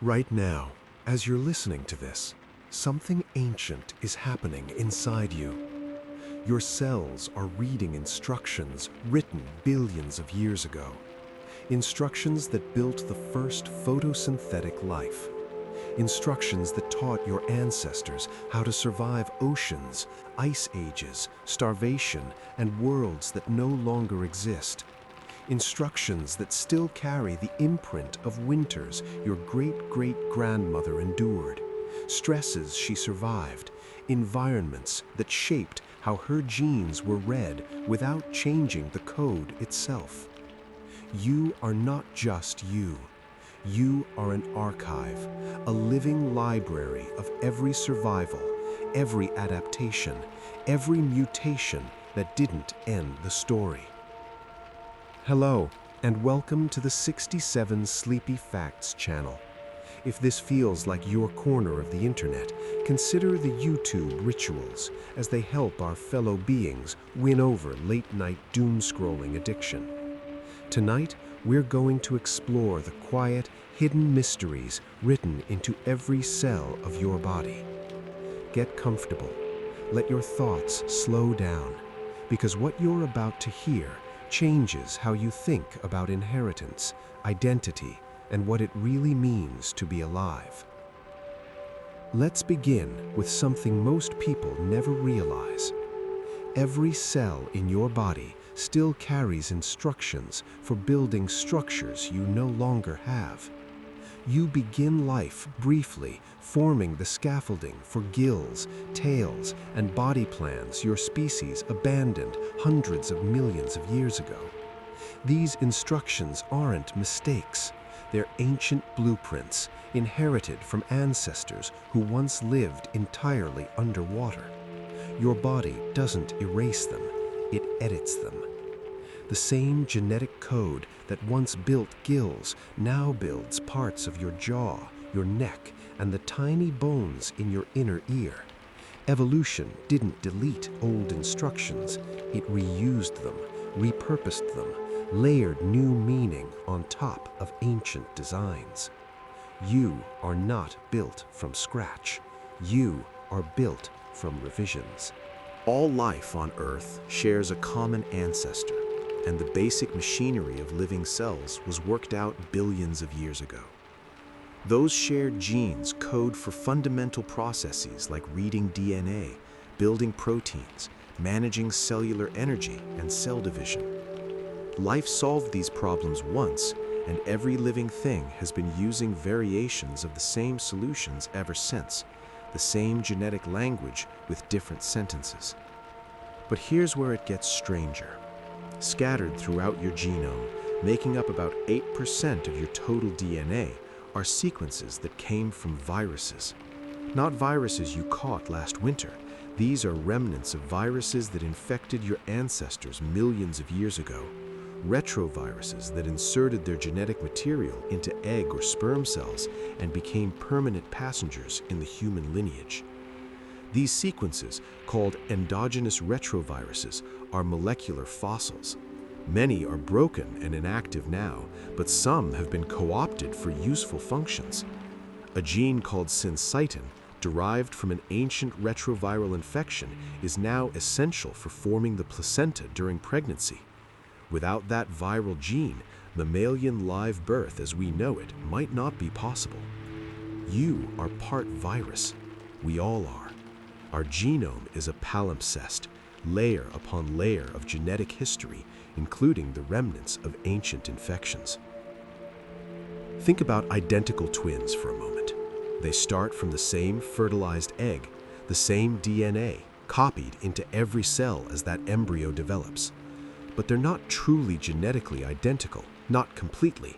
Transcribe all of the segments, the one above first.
Right now, as you're listening to this, something ancient is happening inside you. Your cells are reading instructions written billions of years ago. Instructions that built the first photosynthetic life. Instructions that taught your ancestors how to survive oceans, ice ages, starvation, and worlds that no longer exist. Instructions that still carry the imprint of winters your great-great-grandmother endured, stresses she survived, environments that shaped how her genes were read without changing the code itself. You are not just you. You are an archive, a living library of every survival, every adaptation, every mutation that didn't end the story. Hello, and welcome to the 67 Sleepy Facts channel. If this feels like your corner of the internet, consider the YouTube rituals as they help our fellow beings win over late-night doom-scrolling addiction. Tonight, we're going to explore the quiet, hidden mysteries written into every cell of your body. Get comfortable. Let your thoughts slow down, because what you're about to hear changes how you think about inheritance, identity, and what it really means to be alive. Let's begin with something most people never realize. Every cell in your body still carries instructions for building structures you no longer have. You begin life briefly forming the scaffolding for gills, tails, and body plans your species abandoned hundreds of millions of years ago. These instructions aren't mistakes. They're ancient blueprints inherited from ancestors who once lived entirely underwater. Your body doesn't erase them, it edits them. The same genetic code that once built gills now builds parts of your jaw, your neck, and the tiny bones in your inner ear. Evolution didn't delete old instructions, it reused them, repurposed them, layered new meaning on top of ancient designs. You are not built from scratch. You are built from revisions. All life on Earth shares a common ancestor, and the basic machinery of living cells was worked out billions of years ago. Those shared genes code for fundamental processes like reading DNA, building proteins, managing cellular energy, and cell division. Life solved these problems once, and every living thing has been using variations of the same solutions ever since, the same genetic language with different sentences. But here's where it gets stranger. Scattered throughout your genome, making up about 8% of your total DNA, are sequences that came from viruses. Not viruses you caught last winter. These are remnants of viruses that infected your ancestors millions of years ago. Retroviruses that inserted their genetic material into egg or sperm cells and became permanent passengers in the human lineage. These sequences, called endogenous retroviruses, are molecular fossils. Many are broken and inactive now, but some have been co-opted for useful functions. A gene called syncytin, derived from an ancient retroviral infection, is now essential for forming the placenta during pregnancy. Without that viral gene, mammalian live birth as we know it might not be possible. You are part virus. We all are. Our genome is a palimpsest, layer upon layer of genetic history, including the remnants of ancient infections. Think about identical twins for a moment. They start from the same fertilized egg, the same DNA, copied into every cell as that embryo develops. But they're not truly genetically identical, not completely.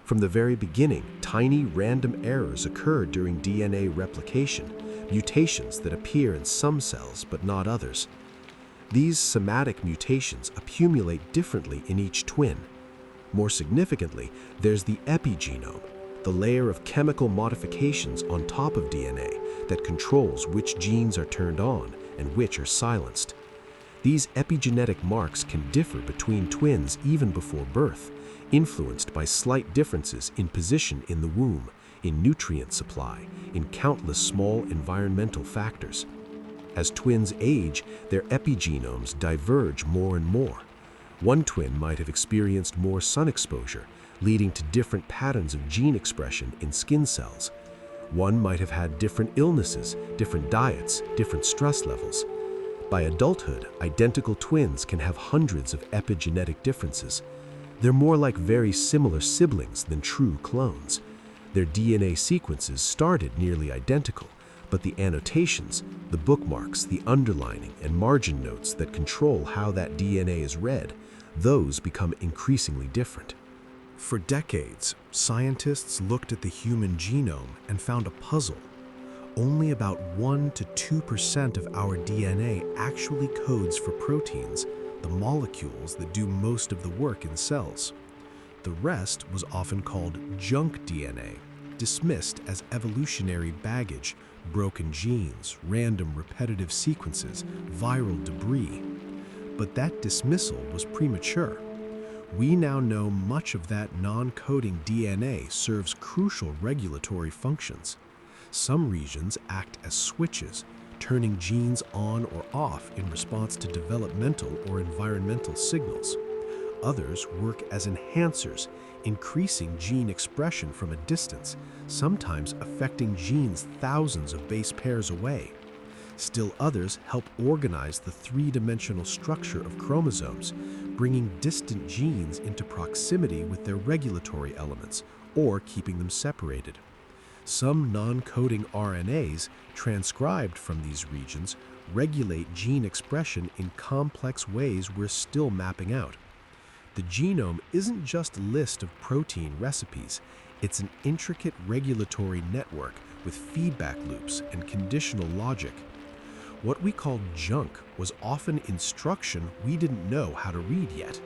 From the very beginning, tiny random errors occur during DNA replication, mutations that appear in some cells but not others. These somatic mutations accumulate differently in each twin. More significantly, there's the epigenome, the layer of chemical modifications on top of DNA that controls which genes are turned on and which are silenced. These epigenetic marks can differ between twins even before birth, influenced by slight differences in position in the womb, in nutrient supply, in countless small environmental factors. As twins age, their epigenomes diverge more and more. One twin might have experienced more sun exposure, leading to different patterns of gene expression in skin cells. One might have had different illnesses, different diets, different stress levels. By adulthood, identical twins can have hundreds of epigenetic differences. They're more like very similar siblings than true clones. Their DNA sequences started nearly identical, but the annotations, the bookmarks, the underlining, and margin notes that control how that DNA is read, those become increasingly different. For decades, scientists looked at the human genome and found a puzzle. Only about 1 to 2% of our DNA actually codes for proteins, the molecules that do most of the work in cells. The rest was often called junk DNA, dismissed as evolutionary baggage, broken genes, random repetitive sequences, viral debris. But that dismissal was premature. We now know much of that non-coding DNA serves crucial regulatory functions. Some regions act as switches, turning genes on or off in response to developmental or environmental signals. Others work as enhancers, increasing gene expression from a distance, sometimes affecting genes thousands of base pairs away. Still others help organize the three-dimensional structure of chromosomes, bringing distant genes into proximity with their regulatory elements, or keeping them separated. Some non-coding RNAs, transcribed from these regions, regulate gene expression in complex ways we're still mapping out. The genome isn't just a list of protein recipes, it's an intricate regulatory network with feedback loops and conditional logic. What we called junk was often instruction we didn't know how to read yet.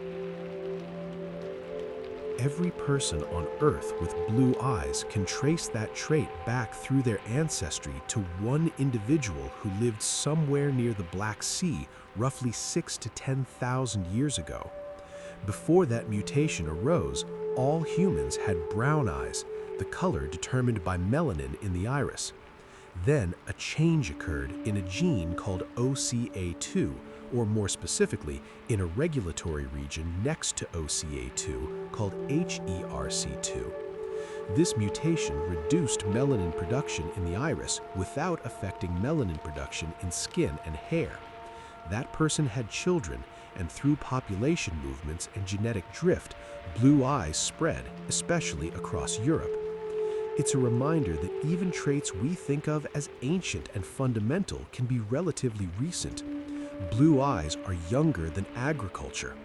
Every person on Earth with blue eyes can trace that trait back through their ancestry to one individual who lived somewhere near the Black Sea roughly 6,000 to 10,000 years ago. Before that mutation arose, all humans had brown eyes, the color determined by melanin in the iris. Then a change occurred in a gene called OCA2, or more specifically, in a regulatory region next to OCA2 called HERC2. This mutation reduced melanin production in the iris without affecting melanin production in skin and hair. That person had children, and through population movements and genetic drift, blue eyes spread, especially across Europe. It's a reminder that even traits we think of as ancient and fundamental can be relatively recent. Blue eyes are younger than agriculture.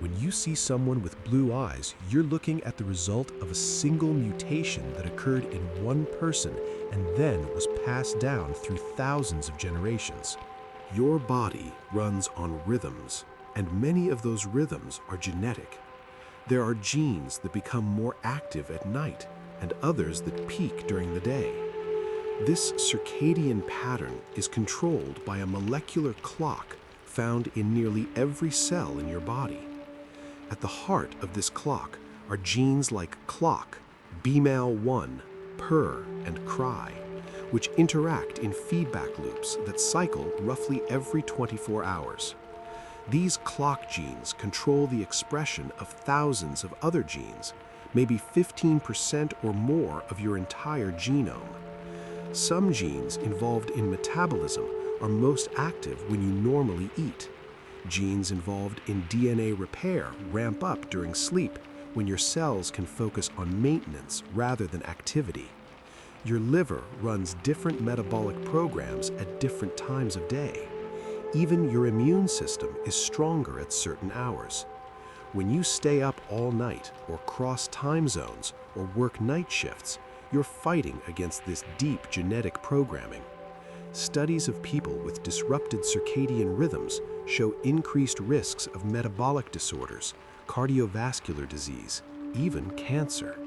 When you see someone with blue eyes, you're looking at the result of a single mutation that occurred in one person and then was passed down through thousands of generations. Your body runs on rhythms, and many of those rhythms are genetic. There are genes that become more active at night, and others that peak during the day. This circadian pattern is controlled by a molecular clock found in nearly every cell in your body. At the heart of this clock are genes like clock, BMAL1, purr, and cry, which interact in feedback loops that cycle roughly every 24 hours. These clock genes control the expression of thousands of other genes, maybe 15% or more of your entire genome. Some genes involved in metabolism are most active when you normally eat. Genes involved in DNA repair ramp up during sleep when your cells can focus on maintenance rather than activity. Your liver runs different metabolic programs at different times of day. Even your immune system is stronger at certain hours. When you stay up all night, or cross time zones, or work night shifts, you're fighting against this deep genetic programming. Studies of people with disrupted circadian rhythms show increased risks of metabolic disorders, cardiovascular disease, even cancer.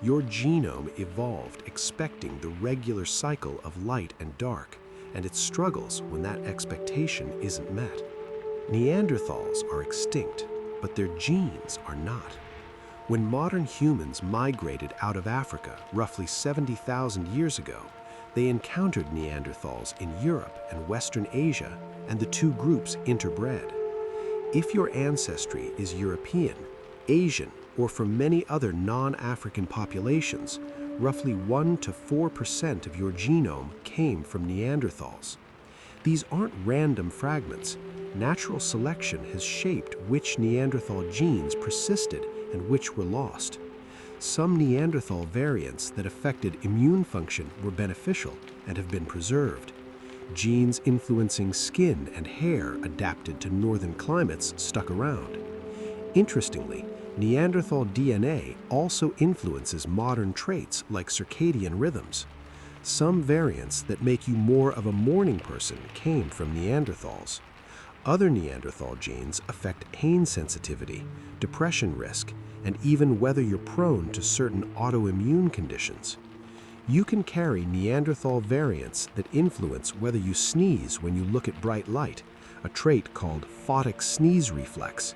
Your genome evolved expecting the regular cycle of light and dark, and it struggles when that expectation isn't met. Neanderthals are extinct, but their genes are not. When modern humans migrated out of Africa roughly 70,000 years ago, they encountered Neanderthals in Europe and Western Asia, and the two groups interbred. If your ancestry is European, Asian, or from many other non-African populations, roughly 1 to 4% of your genome came from Neanderthals. These aren't random fragments. Natural selection has shaped which Neanderthal genes persisted and which were lost. Some Neanderthal variants that affected immune function were beneficial and have been preserved. Genes influencing skin and hair adapted to northern climates stuck around. Interestingly, Neanderthal DNA also influences modern traits like circadian rhythms. Some variants that make you more of a morning person came from Neanderthals. Other Neanderthal genes affect pain sensitivity, depression risk, and even whether you're prone to certain autoimmune conditions. You can carry Neanderthal variants that influence whether you sneeze when you look at bright light, a trait called photic sneeze reflex.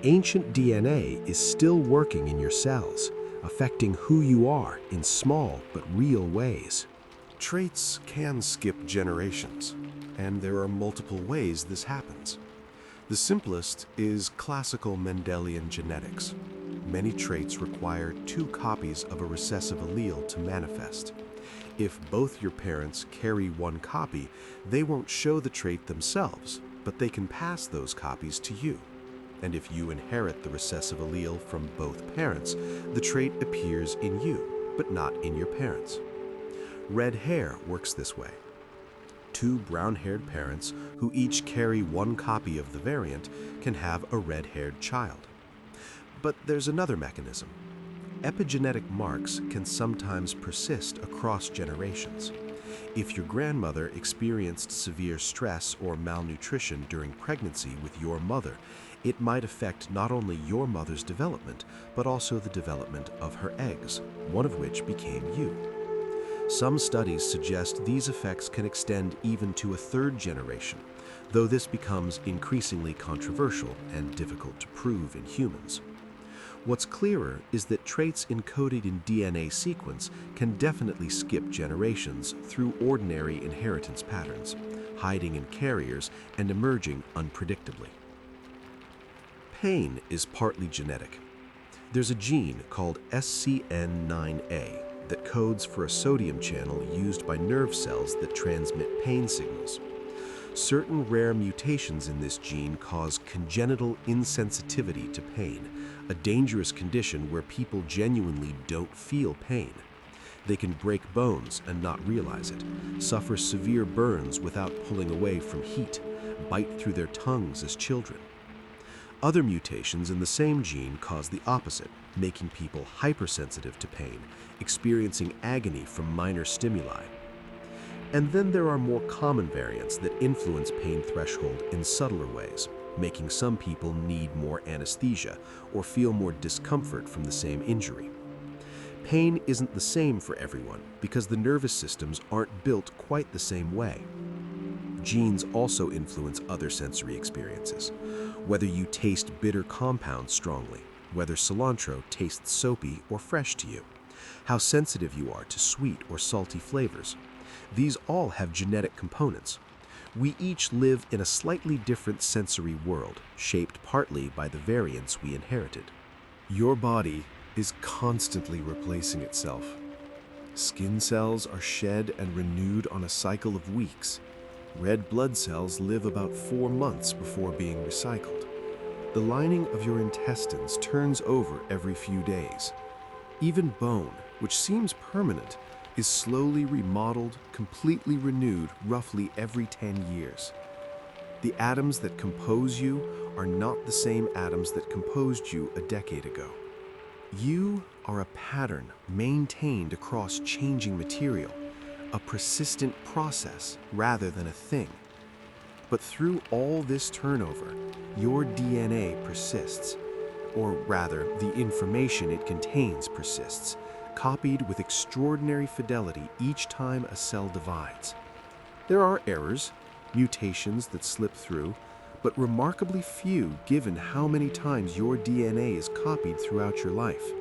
Ancient DNA is still working in your cells, affecting who you are in small but real ways. Traits can skip generations, and there are multiple ways this happens. The simplest is classical Mendelian genetics. Many traits require 2 copies of a recessive allele to manifest. If both your parents carry 1 copy, they won't show the trait themselves, but they can pass those copies to you. And if you inherit the recessive allele from both parents, the trait appears in you, but not in your parents. Red hair works this way. 2 brown-haired parents who each carry 1 copy of the variant can have a red-haired child. But there's another mechanism. Epigenetic marks can sometimes persist across generations. If your grandmother experienced severe stress or malnutrition during pregnancy with your mother, it might affect not only your mother's development, but also the development of her eggs, one of which became you. Some studies suggest these effects can extend even to a 3rd generation, though this becomes increasingly controversial and difficult to prove in humans. What's clearer is that traits encoded in DNA sequence can definitely skip generations through ordinary inheritance patterns, hiding in carriers and emerging unpredictably. Pain is partly genetic. There's a gene called SCN9A that codes for a sodium channel used by nerve cells that transmit pain signals. Certain rare mutations in this gene cause congenital insensitivity to pain, a dangerous condition where people genuinely don't feel pain. They can break bones and not realize it, suffer severe burns without pulling away from heat, bite through their tongues as children. Other mutations in the same gene cause the opposite, making people hypersensitive to pain, experiencing agony from minor stimuli. And then there are more common variants that influence pain threshold in subtler ways, making some people need more anesthesia or feel more discomfort from the same injury. Pain isn't the same for everyone because the nervous systems aren't built quite the same way. Genes also influence other sensory experiences, whether you taste bitter compounds strongly, whether cilantro tastes soapy or fresh to you, how sensitive you are to sweet or salty flavors. These all have genetic components. We each live in a slightly different sensory world, shaped partly by the variants we inherited. Your body is constantly replacing itself. Skin cells are shed and renewed on a cycle of weeks. Red blood cells live about 4 months before being recycled. The lining of your intestines turns over every few days. Even bone, which seems permanent, is slowly remodeled, completely renewed roughly every 10 years. The atoms that compose you are not the same atoms that composed you a decade ago. You are a pattern maintained across changing material, a persistent process rather than a thing. But through all this turnover, your DNA persists, or rather, the information it contains persists, copied with extraordinary fidelity each time a cell divides. There are errors, mutations that slip through, but remarkably few given how many times your DNA is copied throughout your life.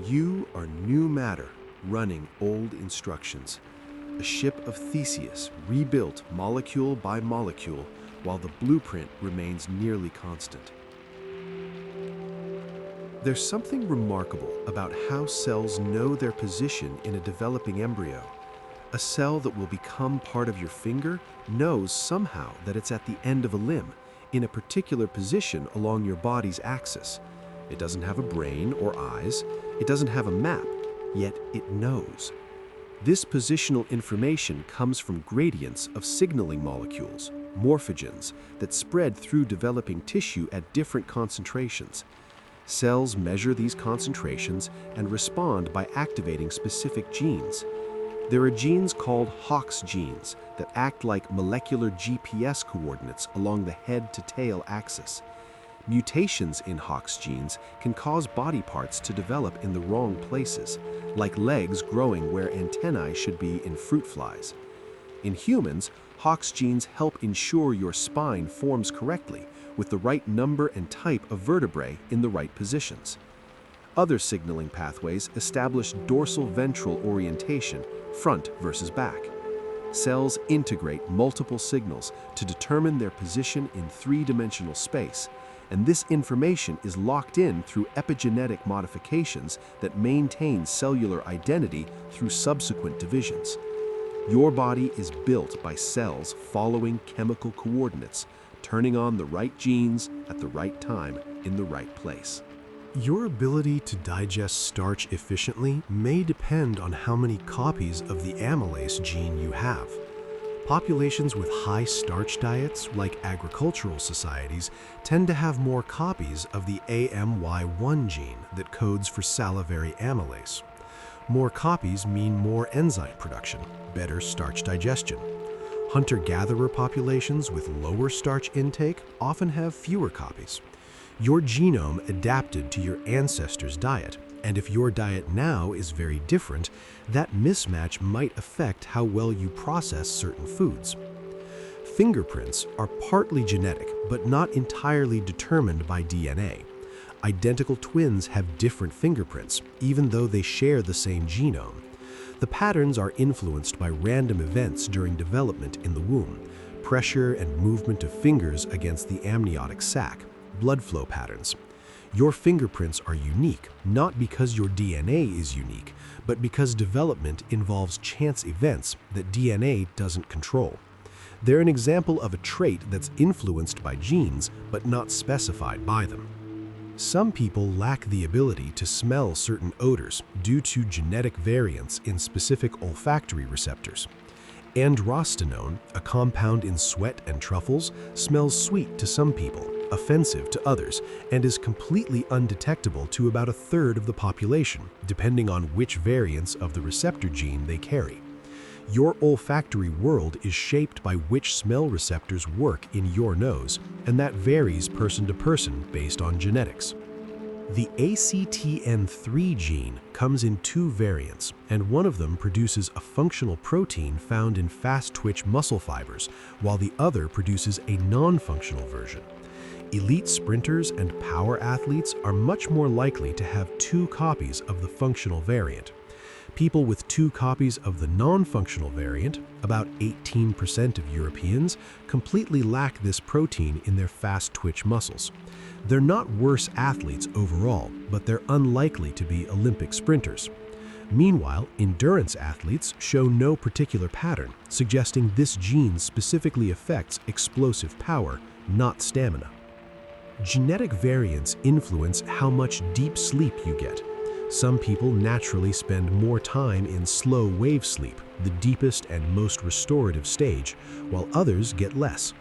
You are new matter running old instructions, a ship of Theseus rebuilt molecule by molecule while the blueprint remains nearly constant. There's something remarkable about how cells know their position in a developing embryo. A cell that will become part of your finger knows somehow that it's at the end of a limb, in a particular position along your body's axis. It doesn't have a brain or eyes, it doesn't have a map, yet it knows. This positional information comes from gradients of signaling molecules, morphogens, that spread through developing tissue at different concentrations. Cells measure these concentrations and respond by activating specific genes. There are genes called Hox genes that act like molecular GPS coordinates along the head-to-tail axis. Mutations in Hox genes can cause body parts to develop in the wrong places, like legs growing where antennae should be in fruit flies. In humans, Hox genes help ensure your spine forms correctly, with the right number and type of vertebrae in the right positions. Other signaling pathways establish dorsal ventral orientation, front versus back. Cells integrate multiple signals to determine their position in three-dimensional space, and this information is locked in through epigenetic modifications that maintain cellular identity through subsequent divisions. Your body is built by cells following chemical coordinates, turning on the right genes at the right time in the right place. Your ability to digest starch efficiently may depend on how many copies of the amylase gene you have. Populations with high starch diets, like agricultural societies, tend to have more copies of the AMY1 gene that codes for salivary amylase. More copies mean more enzyme production, better starch digestion. Hunter-gatherer populations with lower starch intake often have fewer copies. Your genome adapted to your ancestors' diet, and if your diet now is very different, that mismatch might affect how well you process certain foods. Fingerprints are partly genetic, but not entirely determined by DNA. Identical twins have different fingerprints, even though they share the same genome. The patterns are influenced by random events during development in the womb, pressure and movement of fingers against the amniotic sac, blood flow patterns. Your fingerprints are unique, not because your DNA is unique, but because development involves chance events that DNA doesn't control. They're an example of a trait that's influenced by genes, but not specified by them. Some people lack the ability to smell certain odors due to genetic variants in specific olfactory receptors. Androstenone, a compound in sweat and truffles, smells sweet to some people, offensive to others, and is completely undetectable to about a third of the population, depending on which variants of the receptor gene they carry. Your olfactory world is shaped by which smell receptors work in your nose, and that varies person to person based on genetics. The ACTN3 gene comes in two variants, and one of them produces a functional protein found in fast-twitch muscle fibers, while the other produces a non-functional version. Elite sprinters and power athletes are much more likely to have two copies of the functional variant. People with two copies of the non-functional variant, about 18% of Europeans, completely lack this protein in their fast-twitch muscles. They're not worse athletes overall, but they're unlikely to be Olympic sprinters. Meanwhile, endurance athletes show no particular pattern, suggesting this gene specifically affects explosive power, not stamina. Genetic variants influence how much deep sleep you get. Some people naturally spend more time in slow wave sleep, the deepest and most restorative stage, while others get less.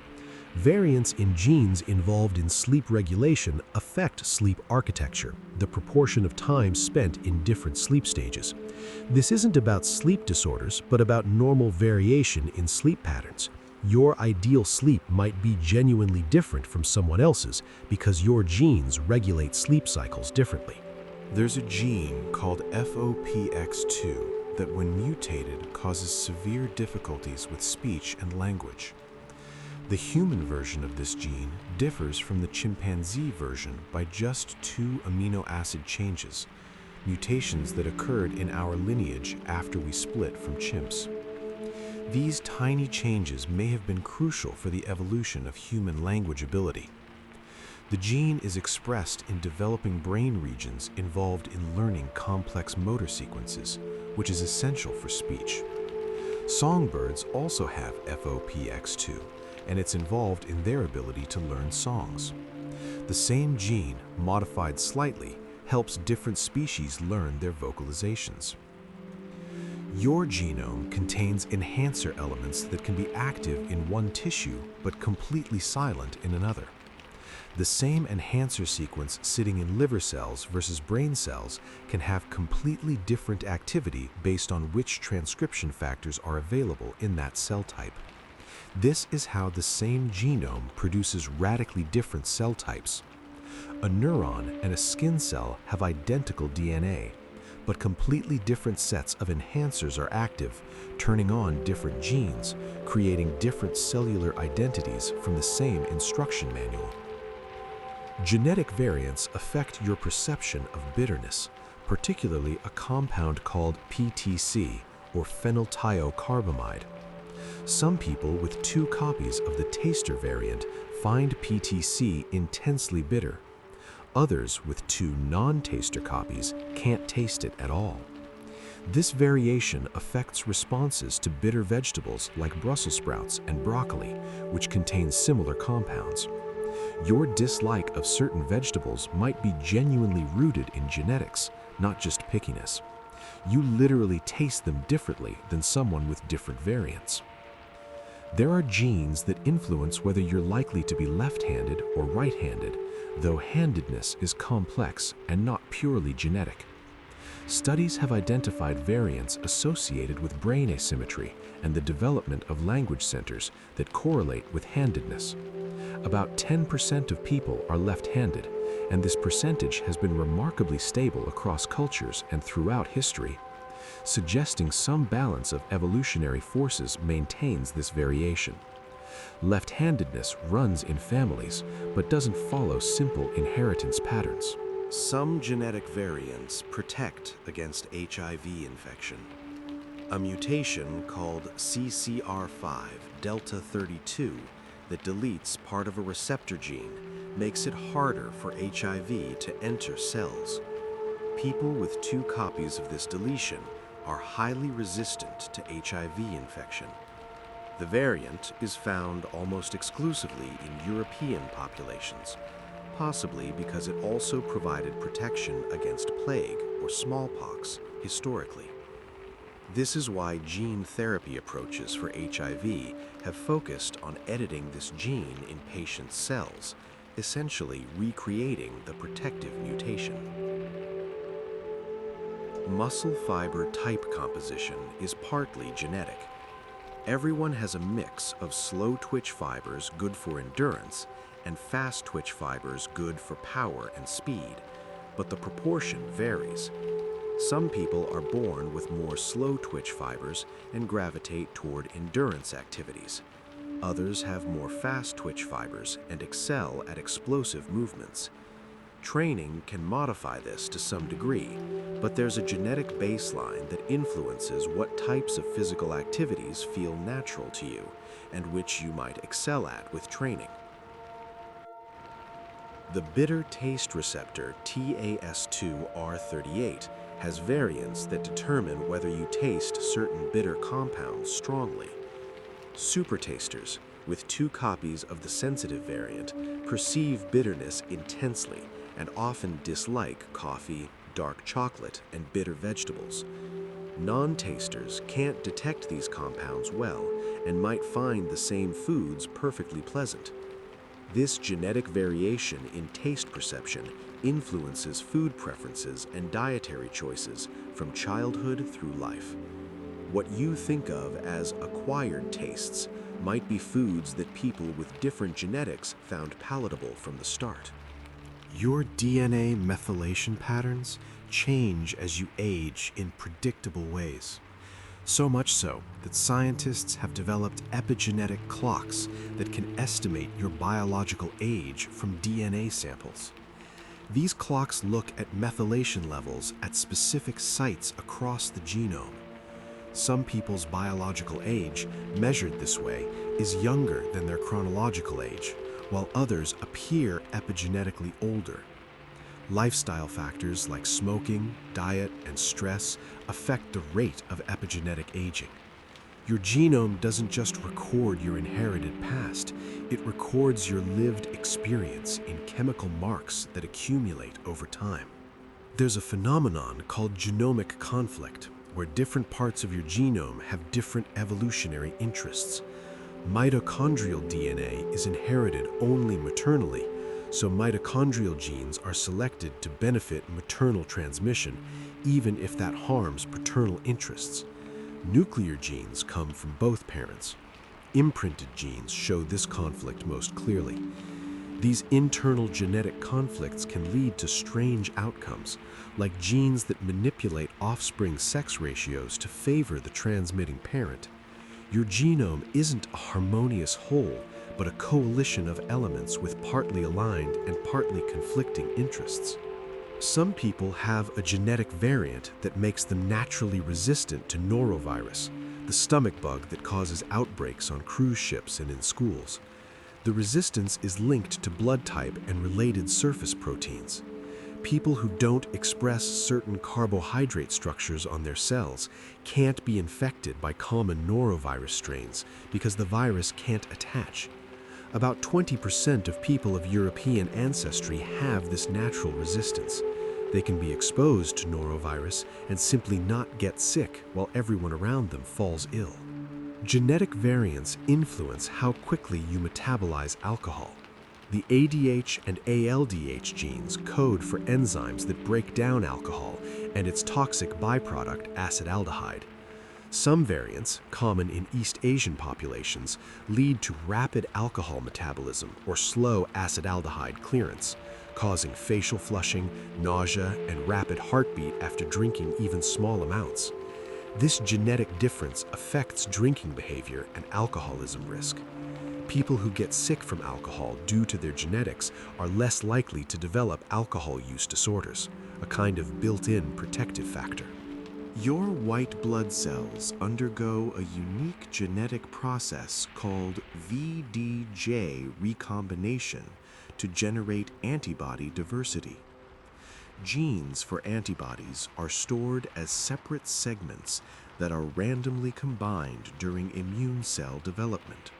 Variants in genes involved in sleep regulation affect sleep architecture, the proportion of time spent in different sleep stages. This isn't about sleep disorders, but about normal variation in sleep patterns. Your ideal sleep might be genuinely different from someone else's because your genes regulate sleep cycles differently. There's a gene called FOPX2 that, when mutated, causes severe difficulties with speech and language. The human version of this gene differs from the chimpanzee version by just 2 amino acid changes, mutations that occurred in our lineage after we split from chimps. These tiny changes may have been crucial for the evolution of human language ability. The gene is expressed in developing brain regions involved in learning complex motor sequences, which is essential for speech. Songbirds also have FOPX2, and it's involved in their ability to learn songs. The same gene, modified slightly, helps different species learn their vocalizations. Your genome contains enhancer elements that can be active in one tissue but completely silent in another. The same enhancer sequence sitting in liver cells versus brain cells can have completely different activity based on which transcription factors are available in that cell type. This is how the same genome produces radically different cell types. A neuron and a skin cell have identical DNA, but completely different sets of enhancers are active, turning on different genes, creating different cellular identities from the same instruction manual. Genetic variants affect your perception of bitterness, particularly a compound called PTC, or phenylthiocarbamide. Some people with 2 copies of the taster variant find PTC intensely bitter. Others with 2 non-taster copies can't taste it at all. This variation affects responses to bitter vegetables like Brussels sprouts and broccoli, which contain similar compounds. Your dislike of certain vegetables might be genuinely rooted in genetics, not just pickiness. You literally taste them differently than someone with different variants. There are genes that influence whether you're likely to be left-handed or right-handed, though handedness is complex and not purely genetic. Studies have identified variants associated with brain asymmetry and the development of language centers that correlate with handedness. About 10% of people are left-handed, and this percentage has been remarkably stable across cultures and throughout history, suggesting some balance of evolutionary forces maintains this variation. Left-handedness runs in families, but doesn't follow simple inheritance patterns. Some genetic variants protect against HIV infection. A mutation called CCR5 delta 32 that deletes part of a receptor gene makes it harder for HIV to enter cells. People with 2 copies of this deletion are highly resistant to HIV infection. The variant is found almost exclusively in European populations, possibly because it also provided protection against plague or smallpox historically. This is why gene therapy approaches for HIV have focused on editing this gene in patients' cells, essentially recreating the protective mutation. Muscle fiber type composition is partly genetic. Everyone has a mix of slow twitch fibers good for endurance and fast twitch fibers good for power and speed, but the proportion varies. Some people are born with more slow twitch fibers and gravitate toward endurance activities. Others have more fast twitch fibers and excel at explosive movements. Training can modify this to some degree, but there's a genetic baseline that influences what types of physical activities feel natural to you and which you might excel at with training. The bitter taste receptor TAS2R38 has variants that determine whether you taste certain bitter compounds strongly. Supertasters, with 2 copies of the sensitive variant, perceive bitterness intensely and often dislike coffee, dark chocolate, and bitter vegetables. Non-tasters can't detect these compounds well and might find the same foods perfectly pleasant. This genetic variation in taste perception influences food preferences and dietary choices from childhood through life. What you think of as acquired tastes might be foods that people with different genetics found palatable from the start. Your DNA methylation patterns change as you age in predictable ways. So much so that scientists have developed epigenetic clocks that can estimate your biological age from DNA samples. These clocks look at methylation levels at specific sites across the genome. Some people's biological age, measured this way, is younger than their chronological age, while others appear epigenetically older. Lifestyle factors like smoking, diet, and stress affect the rate of epigenetic aging. Your genome doesn't just record your inherited past, it records your lived experience in chemical marks that accumulate over time. There's a phenomenon called genomic conflict, where different parts of your genome have different evolutionary interests. Mitochondrial DNA is inherited only maternally, so mitochondrial genes are selected to benefit maternal transmission, even if that harms paternal interests. Nuclear genes come from both parents. Imprinted genes show this conflict most clearly. These internal genetic conflicts can lead to strange outcomes, like genes that manipulate offspring sex ratios to favor the transmitting parent. Your genome isn't a harmonious whole, but a coalition of elements with partly aligned and partly conflicting interests. Some people have a genetic variant that makes them naturally resistant to norovirus, the stomach bug that causes outbreaks on cruise ships and in schools. The resistance is linked to blood type and related surface proteins. People who don't express certain carbohydrate structures on their cells can't be infected by common norovirus strains because the virus can't attach. About 20% of people of European ancestry have this natural resistance. They can be exposed to norovirus and simply not get sick while everyone around them falls ill. Genetic variants influence how quickly you metabolize alcohol. The ADH and ALDH genes code for enzymes that break down alcohol and its toxic byproduct acetaldehyde. Some variants, common in East Asian populations, lead to rapid alcohol metabolism or slow acetaldehyde clearance, causing facial flushing, nausea, and rapid heartbeat after drinking even small amounts. This genetic difference affects drinking behavior and alcoholism risk. People who get sick from alcohol due to their genetics are less likely to develop alcohol use disorders, a kind of built-in protective factor. Your white blood cells undergo a unique genetic process called VDJ recombination to generate antibody diversity. Genes for antibodies are stored as separate segments that are randomly combined during immune cell development.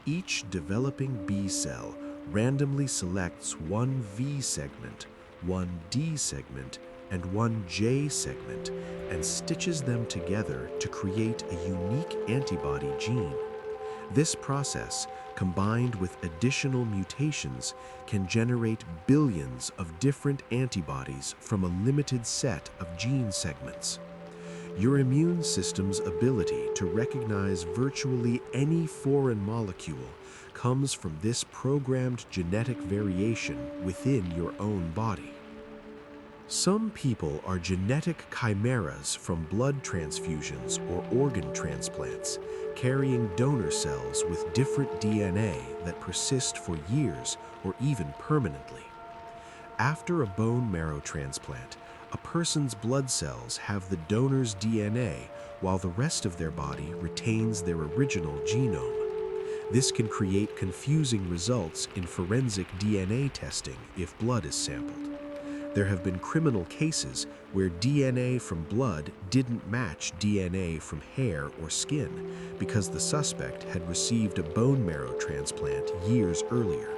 Each developing B cell randomly selects one V segment, one D segment, and one J segment and stitches them together to create a unique antibody gene. This process, combined with additional mutations, can generate billions of different antibodies from a limited set of gene segments. Your immune system's ability to recognize virtually any foreign molecule comes from this programmed genetic variation within your own body. Some people are genetic chimeras from blood transfusions or organ transplants, carrying donor cells with different DNA that persist for years or even permanently. After a bone marrow transplant, a person's blood cells have the donor's DNA while the rest of their body retains their original genome. This can create confusing results in forensic DNA testing if blood is sampled. There have been criminal cases where DNA from blood didn't match DNA from hair or skin because the suspect had received a bone marrow transplant years earlier.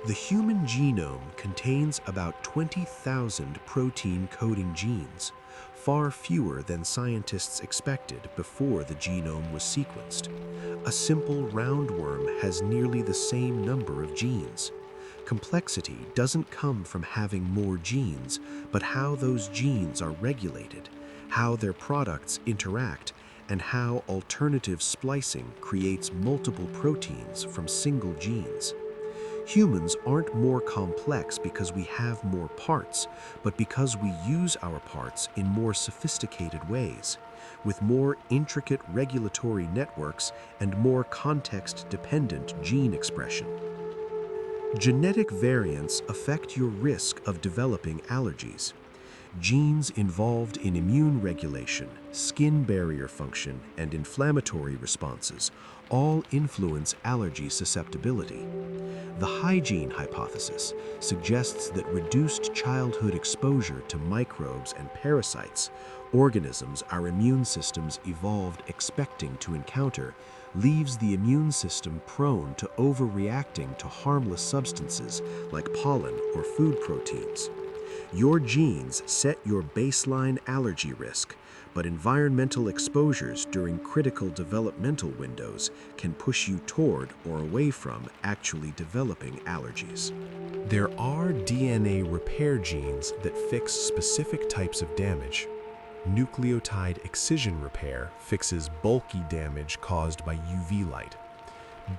The human genome contains about 20,000 protein-coding genes, far fewer than scientists expected before the genome was sequenced. A simple roundworm has nearly the same number of genes. Complexity doesn't come from having more genes, but how those genes are regulated, how their products interact, and how alternative splicing creates multiple proteins from single genes. Humans aren't more complex because we have more parts, but because we use our parts in more sophisticated ways, with more intricate regulatory networks and more context-dependent gene expression. Genetic variants affect your risk of developing allergies. Genes involved in immune regulation, skin barrier function, and inflammatory responses all influence allergy susceptibility. The hygiene hypothesis suggests that reduced childhood exposure to microbes and parasites, organisms our immune systems evolved expecting to encounter, leaves the immune system prone to overreacting to harmless substances like pollen or food proteins. Your genes set your baseline allergy risk, but environmental exposures during critical developmental windows can push you toward or away from actually developing allergies. There are DNA repair genes that fix specific types of damage. Nucleotide excision repair fixes bulky damage caused by UV light.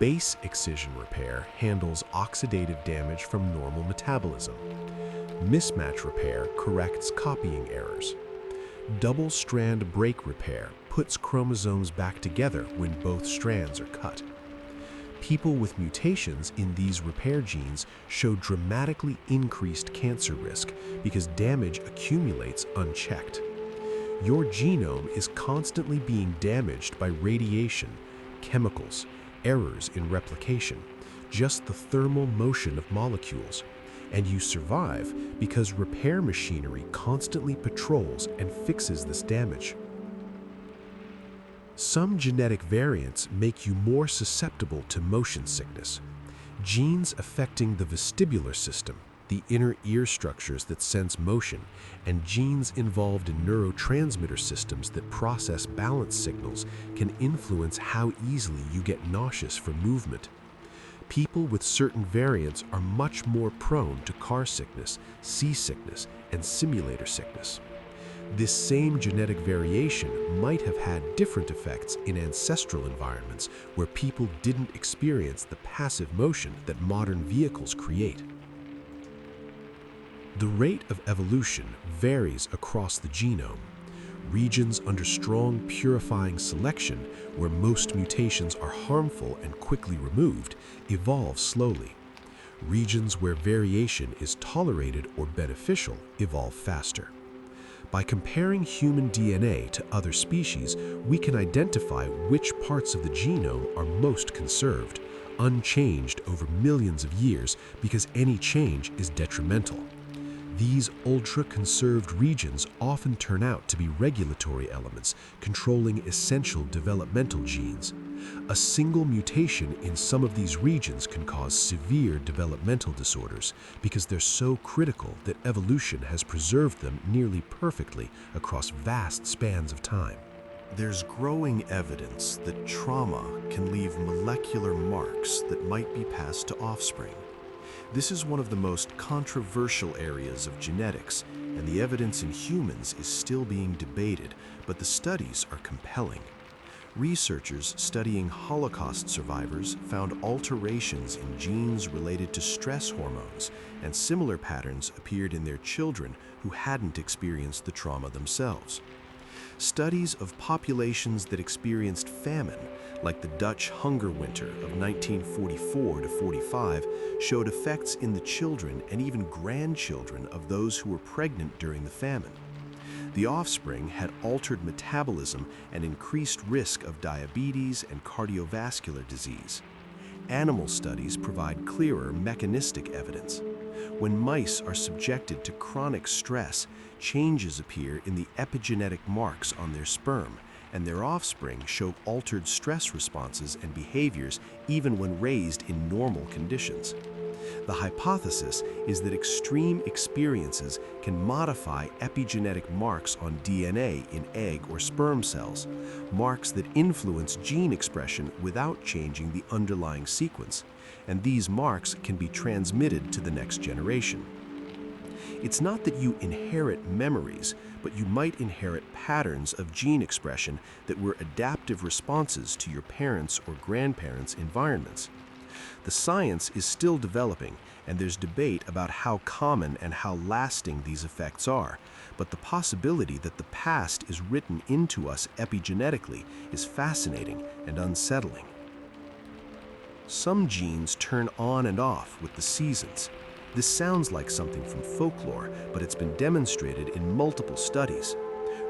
Base excision repair handles oxidative damage from normal metabolism. Mismatch repair corrects copying errors. Double-strand break repair puts chromosomes back together when both strands are cut. People with mutations in these repair genes show dramatically increased cancer risk because damage accumulates unchecked. Your genome is constantly being damaged by radiation, chemicals, errors in replication, just the thermal motion of molecules. And you survive because repair machinery constantly patrols and fixes this damage. Some genetic variants make you more susceptible to motion sickness. Genes affecting the vestibular system, the inner ear structures that sense motion, and genes involved in neurotransmitter systems that process balance signals can influence how easily you get nauseous from movement. People with certain variants are much more prone to car sickness, seasickness, and simulator sickness. This same genetic variation might have had different effects in ancestral environments where people didn't experience the passive motion that modern vehicles create. The rate of evolution varies across the genome. Regions under strong purifying selection, where most mutations are harmful and quickly removed, evolve slowly. Regions where variation is tolerated or beneficial evolve faster. By comparing human DNA to other species, we can identify which parts of the genome are most conserved, unchanged over millions of years because any change is detrimental. These ultra-conserved regions often turn out to be regulatory elements controlling essential developmental genes. A single mutation in some of these regions can cause severe developmental disorders because they're so critical that evolution has preserved them nearly perfectly across vast spans of time. There's growing evidence that trauma can leave molecular marks that might be passed to offspring. This is one of the most controversial areas of genetics, and the evidence in humans is still being debated, but the studies are compelling. Researchers studying Holocaust survivors found alterations in genes related to stress hormones, and similar patterns appeared in their children who hadn't experienced the trauma themselves. Studies of populations that experienced famine, like the Dutch hunger winter of 1944 to 45, showed effects in the children and even grandchildren of those who were pregnant during the famine. The offspring had altered metabolism and increased risk of diabetes and cardiovascular disease. Animal studies provide clearer mechanistic evidence. When mice are subjected to chronic stress, changes appear in the epigenetic marks on their sperm, and their offspring show altered stress responses and behaviors even when raised in normal conditions. The hypothesis is that extreme experiences can modify epigenetic marks on DNA in egg or sperm cells, marks that influence gene expression without changing the underlying sequence, and these marks can be transmitted to the next generation. It's not that you inherit memories, but you might inherit patterns of gene expression that were adaptive responses to your parents' or grandparents' environments. The science is still developing, and there's debate about how common and how lasting these effects are. But the possibility that the past is written into us epigenetically is fascinating and unsettling. Some genes turn on and off with the seasons. This sounds like something from folklore, but it's been demonstrated in multiple studies.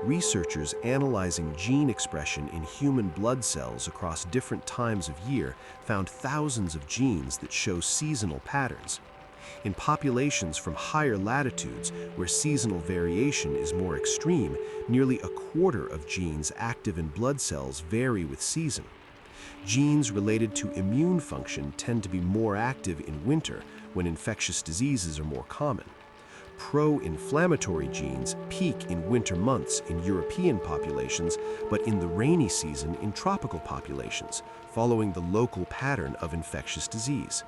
Researchers analyzing gene expression in human blood cells across different times of year found thousands of genes that show seasonal patterns. In populations from higher latitudes, where seasonal variation is more extreme, nearly a quarter of genes active in blood cells vary with season. Genes related to immune function tend to be more active in winter, when infectious diseases are more common. Pro-inflammatory genes peak in winter months in European populations, but in the rainy season in tropical populations, following the local pattern of infectious disease.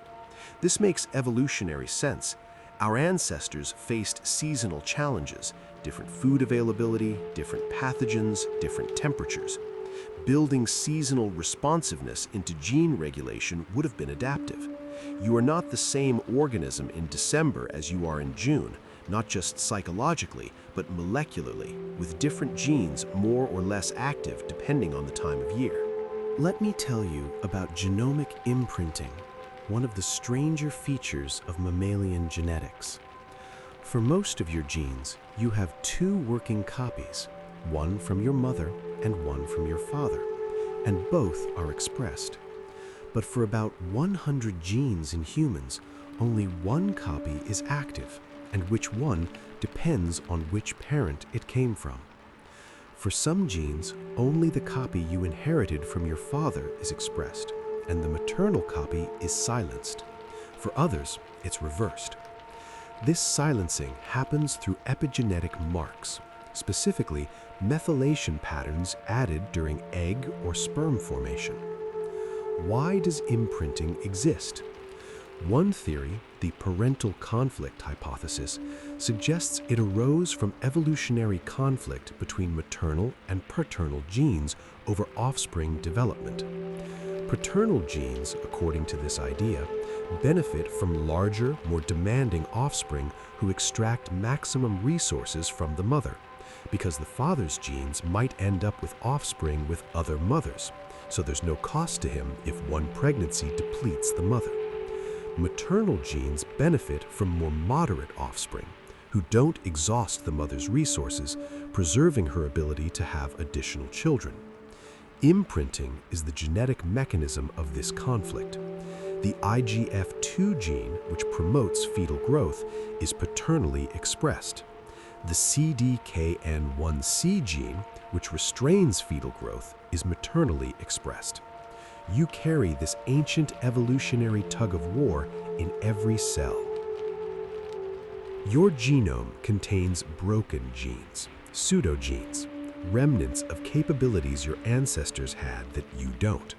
This makes evolutionary sense. Our ancestors faced seasonal challenges, different food availability, different pathogens, different temperatures. Building seasonal responsiveness into gene regulation would have been adaptive. You are not the same organism in December as you are in June, not just psychologically, but molecularly, with different genes more or less active depending on the time of year. Let me tell you about genomic imprinting, one of the stranger features of mammalian genetics. For most of your genes, you have two working copies, one from your mother and one from your father, and both are expressed. But for about 100 genes in humans, only one copy is active, and which one depends on which parent it came from. For some genes, only the copy you inherited from your father is expressed, and the maternal copy is silenced. For others, it's reversed. This silencing happens through epigenetic marks, specifically methylation patterns added during egg or sperm formation. Why does imprinting exist? One theory, the parental conflict hypothesis, suggests it arose from evolutionary conflict between maternal and paternal genes over offspring development. Paternal genes, according to this idea, benefit from larger, more demanding offspring who extract maximum resources from the mother, because the father's genes might end up with offspring with other mothers, so there's no cost to him if one pregnancy depletes the mother. Maternal genes benefit from more moderate offspring, who don't exhaust the mother's resources, preserving her ability to have additional children. Imprinting is the genetic mechanism of this conflict. The IGF-2 gene, which promotes fetal growth, is paternally expressed. The CDKN1C gene, which restrains fetal growth, is maternally expressed. You carry this ancient evolutionary tug-of-war in every cell. Your genome contains broken genes, pseudogenes, remnants of capabilities your ancestors had that you don't.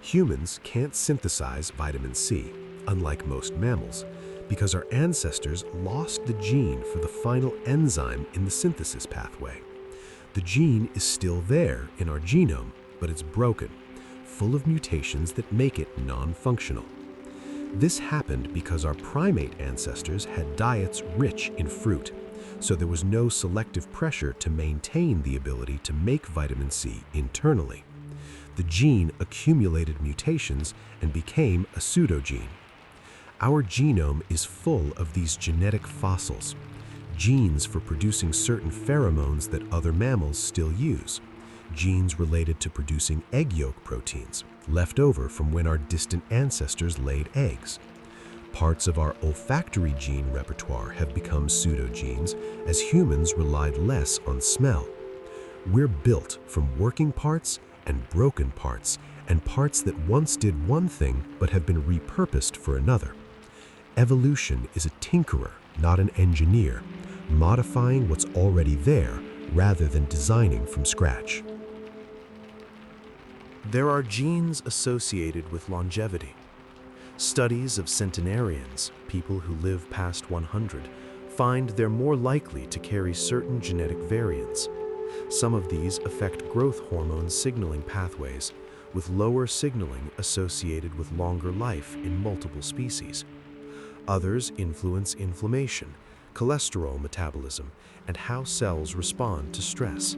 Humans can't synthesize vitamin C, unlike most mammals, because our ancestors lost the gene for the final enzyme in the synthesis pathway. The gene is still there in our genome, but it's broken, full of mutations that make it non-functional. This happened because our primate ancestors had diets rich in fruit, so there was no selective pressure to maintain the ability to make vitamin C internally. The gene accumulated mutations and became a pseudogene. Our genome is full of these genetic fossils, genes for producing certain pheromones that other mammals still use, genes related to producing egg yolk proteins, left over from when our distant ancestors laid eggs. Parts of our olfactory gene repertoire have become pseudogenes as humans relied less on smell. We're built from working parts and broken parts, and parts that once did one thing but have been repurposed for another. Evolution is a tinkerer, not an engineer, modifying what's already there rather than designing from scratch. There are genes associated with longevity. Studies of centenarians, people who live past 100, find they're more likely to carry certain genetic variants. Some of these affect growth hormone signaling pathways, with lower signaling associated with longer life in multiple species. Others influence inflammation, cholesterol metabolism, and how cells respond to stress.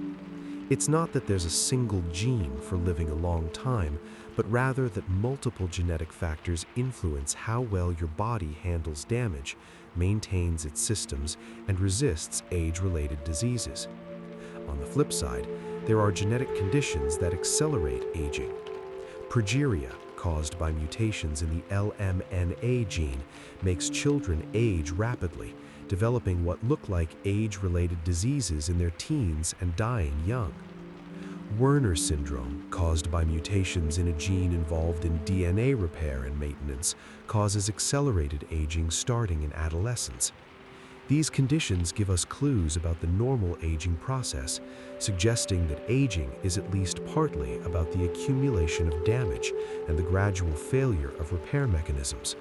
It's not that there's a single gene for living a long time, but rather that multiple genetic factors influence how well your body handles damage, maintains its systems, and resists age-related diseases. On the flip side, there are genetic conditions that accelerate aging. Progeria, caused by mutations in the LMNA gene, makes children age rapidly, developing what look like age-related diseases in their teens and dying young. Werner syndrome, caused by mutations in a gene involved in DNA repair and maintenance, causes accelerated aging starting in adolescence. These conditions give us clues about the normal aging process, suggesting that aging is at least partly about the accumulation of damage and the gradual failure of repair mechanisms.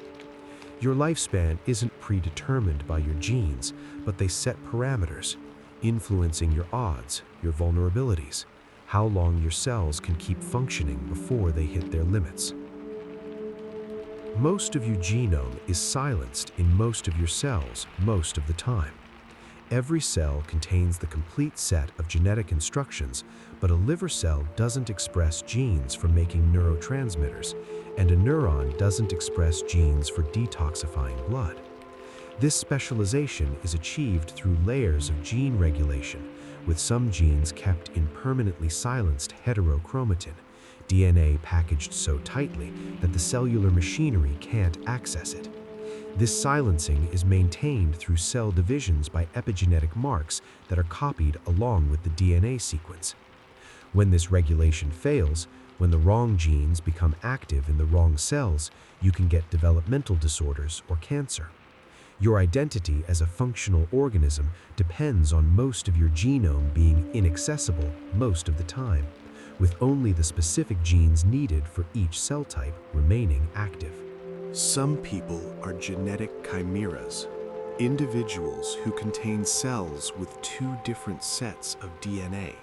Your lifespan isn't predetermined by your genes, but they set parameters, influencing your odds, your vulnerabilities, how long your cells can keep functioning before they hit their limits. Most of your genome is silenced in most of your cells most of the time. Every cell contains the complete set of genetic instructions, but a liver cell doesn't express genes for making neurotransmitters, and a neuron doesn't express genes for detoxifying blood. This specialization is achieved through layers of gene regulation, with some genes kept in permanently silenced heterochromatin, DNA packaged so tightly that the cellular machinery can't access it. This silencing is maintained through cell divisions by epigenetic marks that are copied along with the DNA sequence. When this regulation fails, when the wrong genes become active in the wrong cells, you can get developmental disorders or cancer. Your identity as a functional organism depends on most of your genome being inaccessible most of the time, with only the specific genes needed for each cell type remaining active. Some people are genetic chimeras, individuals who contain cells with two different sets of DNA.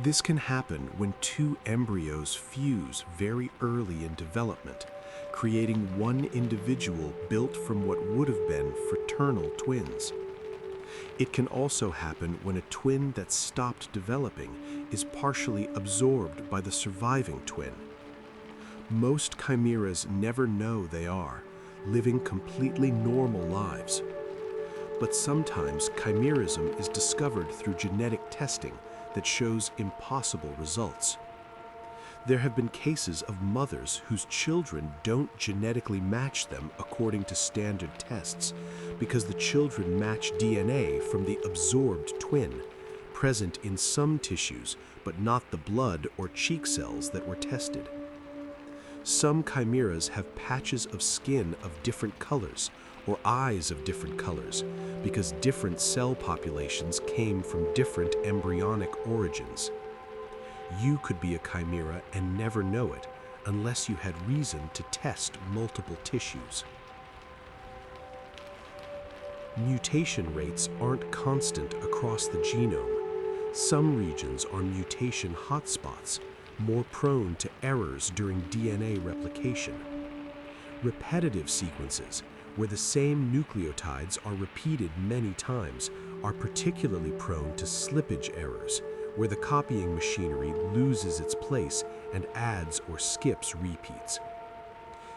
This can happen when two embryos fuse very early in development, creating one individual built from what would have been fraternal twins. It can also happen when a twin that stopped developing is partially absorbed by the surviving twin. Most chimeras never know they are, living completely normal lives. But sometimes chimerism is discovered through genetic testing that shows impossible results. There have been cases of mothers whose children don't genetically match them according to standard tests because the children match DNA from the absorbed twin, present in some tissues but not the blood or cheek cells that were tested. Some chimeras have patches of skin of different colors or eyes of different colors because different cell populations came from different embryonic origins. You could be a chimera and never know it unless you had reason to test multiple tissues. Mutation rates aren't constant across the genome. Some regions are mutation hotspots, more prone to errors during DNA replication. Repetitive sequences, where the same nucleotides are repeated many times, are particularly prone to slippage errors, where the copying machinery loses its place and adds or skips repeats.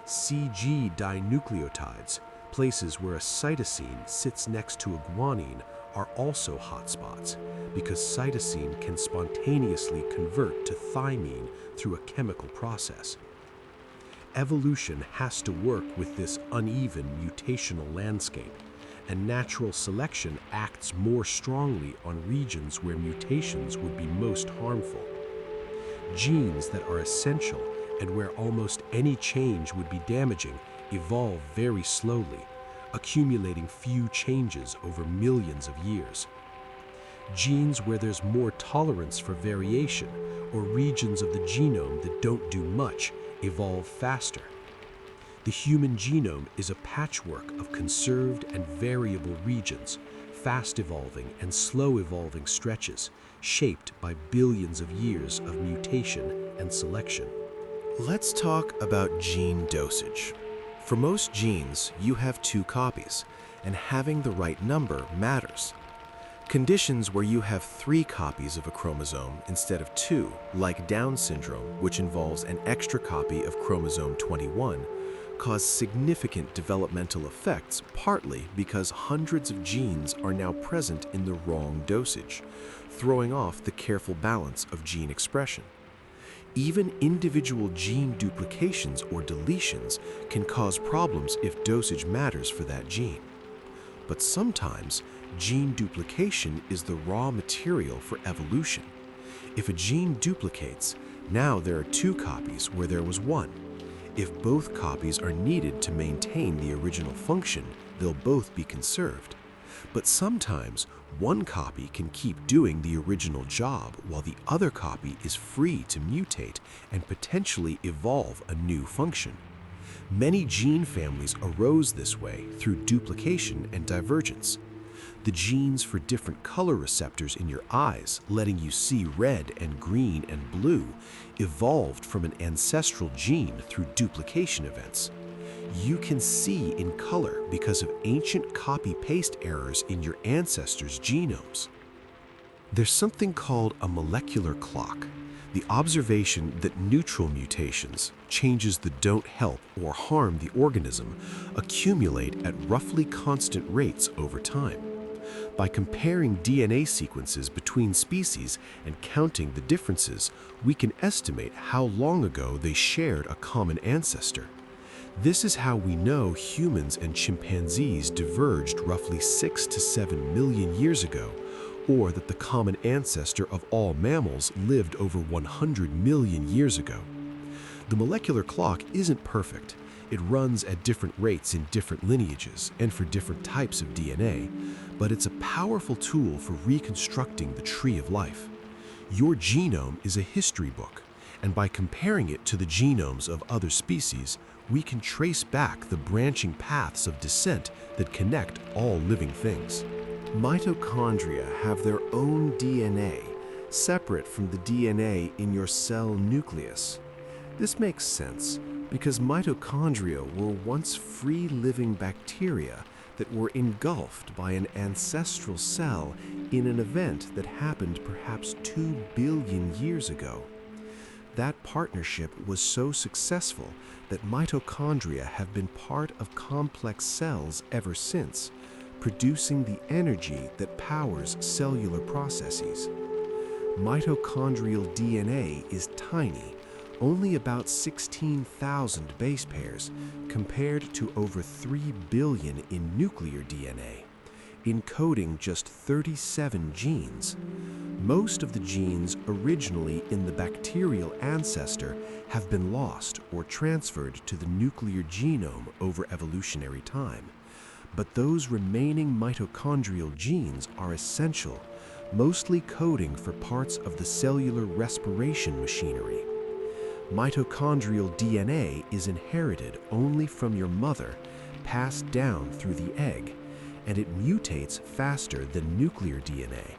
CG dinucleotides, places where a cytosine sits next to a guanine, are also hotspots because cytosine can spontaneously convert to thymine through a chemical process. Evolution has to work with this uneven mutational landscape, and natural selection acts more strongly on regions where mutations would be most harmful. Genes that are essential and where almost any change would be damaging evolve very slowly, accumulating few changes over millions of years. Genes where there's more tolerance for variation, or regions of the genome that don't do much, evolve faster. The human genome is a patchwork of conserved and variable regions, fast-evolving and slow-evolving stretches, shaped by billions of years of mutation and selection. Let's talk about gene dosage. For most genes, you have 2 copies, and having the right number matters. Conditions where you have 3 copies of a chromosome instead of 2, like Down syndrome, which involves an extra copy of chromosome 21, cause significant developmental effects, partly because hundreds of genes are now present in the wrong dosage, throwing off the careful balance of gene expression. Even individual gene duplications or deletions can cause problems if dosage matters for that gene. But sometimes, gene duplication is the raw material for evolution. If a gene duplicates, now there are 2 copies where there was 1. If both copies are needed to maintain the original function, they'll both be conserved. But sometimes, one copy can keep doing the original job while the other copy is free to mutate and potentially evolve a new function. Many gene families arose this way through duplication and divergence. The genes for different color receptors in your eyes, letting you see red and green and blue, evolved from an ancestral gene through duplication events. You can see in color because of ancient copy-paste errors in your ancestors' genomes. There's something called a molecular clock, the observation that neutral mutations, changes that don't help or harm the organism, accumulate at roughly constant rates over time. By comparing DNA sequences between species and counting the differences, we can estimate how long ago they shared a common ancestor. This is how we know humans and chimpanzees diverged roughly 6 to 7 million years ago, or that the common ancestor of all mammals lived over 100 million years ago. The molecular clock isn't perfect. It runs at different rates in different lineages and for different types of DNA, but it's a powerful tool for reconstructing the tree of life. Your genome is a history book, and by comparing it to the genomes of other species, we can trace back the branching paths of descent that connect all living things. Mitochondria have their own DNA, separate from the DNA in your cell nucleus. This makes sense because mitochondria were once free-living bacteria that were engulfed by an ancestral cell in an event that happened perhaps 2 billion years ago. That partnership was so successful that mitochondria have been part of complex cells ever since, producing the energy that powers cellular processes. Mitochondrial DNA is tiny, only about 16,000 base pairs, compared to over 3 billion in nuclear DNA, encoding just 37 genes. Most of the genes originally in the bacterial ancestor have been lost or transferred to the nuclear genome over evolutionary time. But those remaining mitochondrial genes are essential, mostly coding for parts of the cellular respiration machinery. Mitochondrial DNA is inherited only from your mother, passed down through the egg, and it mutates faster than nuclear DNA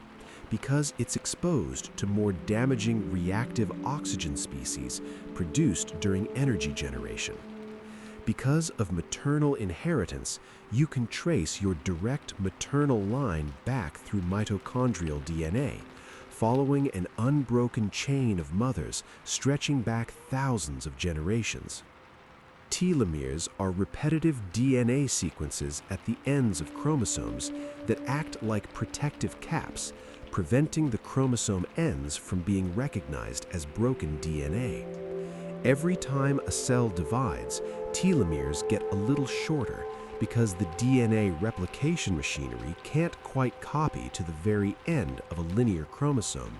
because it's exposed to more damaging reactive oxygen species produced during energy generation. Because of maternal inheritance, you can trace your direct maternal line back through mitochondrial DNA, following an unbroken chain of mothers stretching back thousands of generations. Telomeres are repetitive DNA sequences at the ends of chromosomes that act like protective caps, preventing the chromosome ends from being recognized as broken DNA. Every time a cell divides, telomeres get a little shorter because the DNA replication machinery can't quite copy to the very end of a linear chromosome.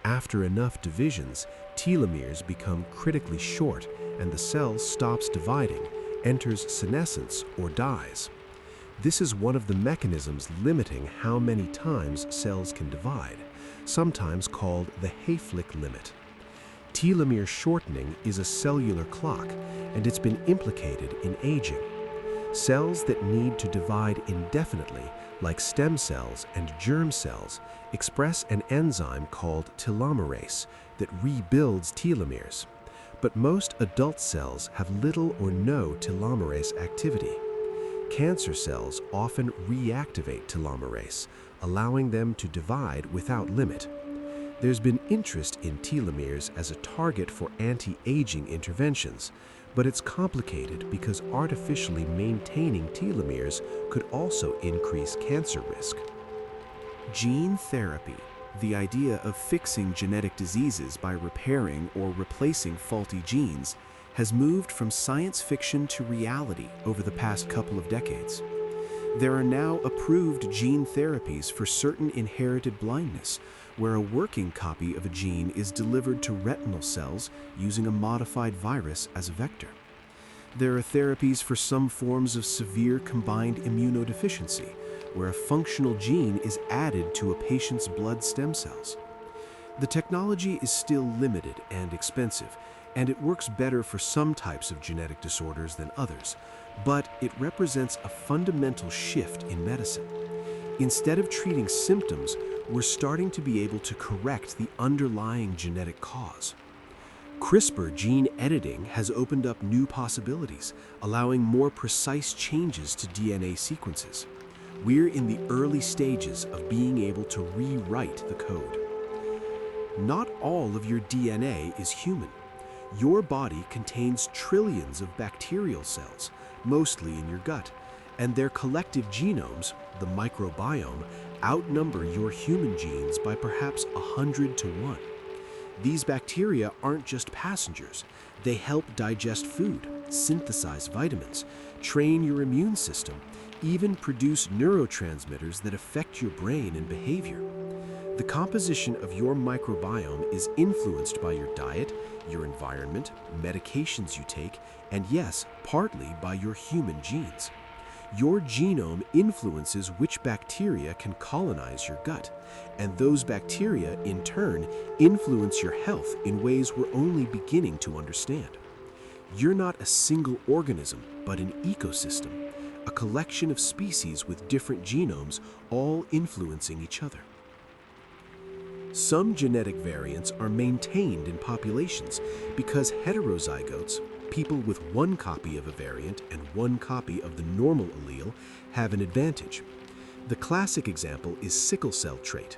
After enough divisions, telomeres become critically short and the cell stops dividing, enters senescence, or dies. This is one of the mechanisms limiting how many times cells can divide, sometimes called the Hayflick limit. Telomere shortening is a cellular clock, and it's been implicated in aging. Cells that need to divide indefinitely, like stem cells and germ cells, express an enzyme called telomerase that rebuilds telomeres. But most adult cells have little or no telomerase activity. Cancer cells often reactivate telomerase, allowing them to divide without limit. There's been interest in telomeres as a target for anti-aging interventions, but it's complicated because artificially maintaining telomeres could also increase cancer risk. Gene therapy, the idea of fixing genetic diseases by repairing or replacing faulty genes, has moved from science fiction to reality over the past couple of decades. There are now approved gene therapies for certain inherited blindness, where a working copy of a gene is delivered to retinal cells using a modified virus as a vector. There are therapies for some forms of severe combined immunodeficiency, where a functional gene is added to a patient's blood stem cells. The technology is still limited and expensive, and it works better for some types of genetic disorders than others, but it represents a fundamental shift in medicine. Instead of treating symptoms, we're starting to be able to correct the underlying genetic cause. CRISPR gene editing has opened up new possibilities, allowing more precise changes to DNA sequences. We're in the early stages of being able to rewrite the code. Not all of your DNA is human. Your body contains trillions of bacterial cells, mostly in your gut, and their collective genomes, the microbiome, outnumber your human genes by perhaps 100 to 1. These bacteria aren't just passengers. They help digest food, synthesize vitamins, train your immune system, even produce neurotransmitters that affect your brain and behavior. The composition of your microbiome is influenced by your diet, your environment, medications you take, and yes, partly by your human genes. Your genome influences which bacteria can colonize your gut, and those bacteria, in turn, influence your health in ways we're only beginning to understand. You're not a single organism, but an ecosystem, a collection of species with different genomes, all influencing each other. Some genetic variants are maintained in populations because heterozygotes, people with one copy of a variant and one copy of the normal allele, have an advantage. The classic example is sickle cell trait.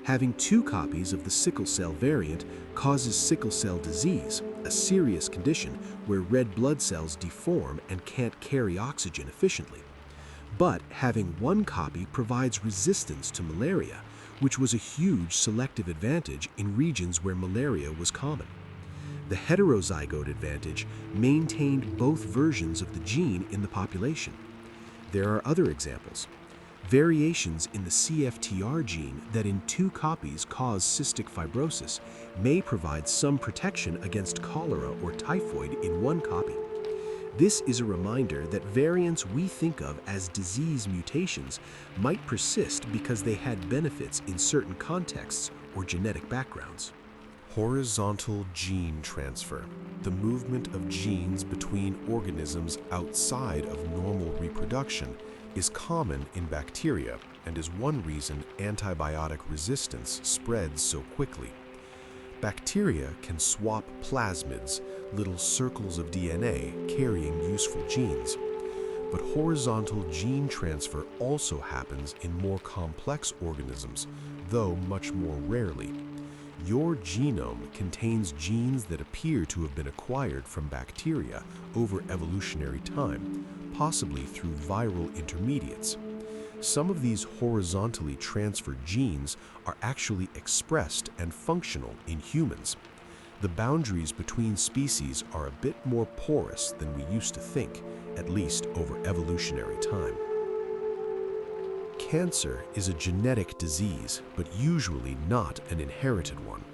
Having two copies of the sickle cell variant causes sickle cell disease, a serious condition where red blood cells deform and can't carry oxygen efficiently. But having one copy provides resistance to malaria, which was a huge selective advantage in regions where malaria was common. The heterozygote advantage maintained both versions of the gene in the population. There are other examples. Variations in the CFTR gene that in two copies cause cystic fibrosis may provide some protection against cholera or typhoid in one copy. This is a reminder that variants we think of as disease mutations might persist because they had benefits in certain contexts or genetic backgrounds. Horizontal gene transfer, the movement of genes between organisms outside of normal reproduction, is common in bacteria and is one reason antibiotic resistance spreads so quickly. Bacteria can swap plasmids, little circles of DNA carrying useful genes. But horizontal gene transfer also happens in more complex organisms, though much more rarely. Your genome contains genes that appear to have been acquired from bacteria over evolutionary time, possibly through viral intermediates. Some of these horizontally transferred genes are actually expressed and functional in humans. The boundaries between species are a bit more porous than we used to think, at least over evolutionary time. Cancer is a genetic disease, but usually not an inherited one.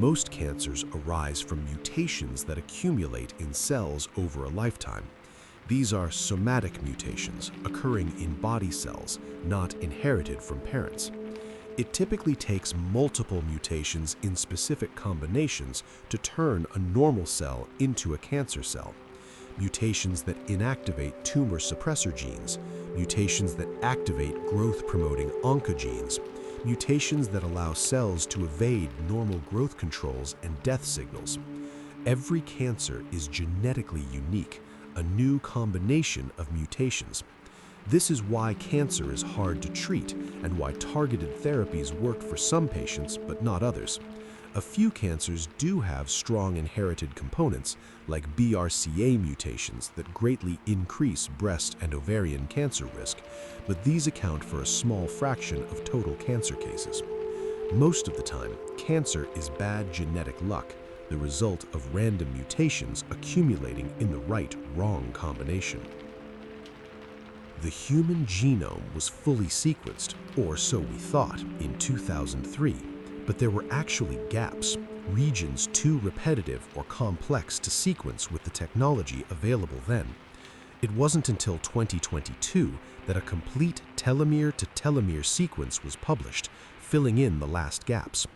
Most cancers arise from mutations that accumulate in cells over a lifetime. These are somatic mutations occurring in body cells, not inherited from parents. It typically takes multiple mutations in specific combinations to turn a normal cell into a cancer cell. Mutations that inactivate tumor suppressor genes, mutations that activate growth-promoting oncogenes, mutations that allow cells to evade normal growth controls and death signals. Every cancer is genetically unique, a new combination of mutations. This is why cancer is hard to treat and why targeted therapies work for some patients but not others. A few cancers do have strong inherited components, like BRCA mutations that greatly increase breast and ovarian cancer risk, but these account for a small fraction of total cancer cases. Most of the time, cancer is bad genetic luck, the result of random mutations accumulating in the right-wrong combination. The human genome was fully sequenced, or so we thought, in 2003. But there were actually gaps, regions too repetitive or complex to sequence with the technology available then. It wasn't until 2022 that a complete telomere-to-telomere sequence was published, filling in the last gaps.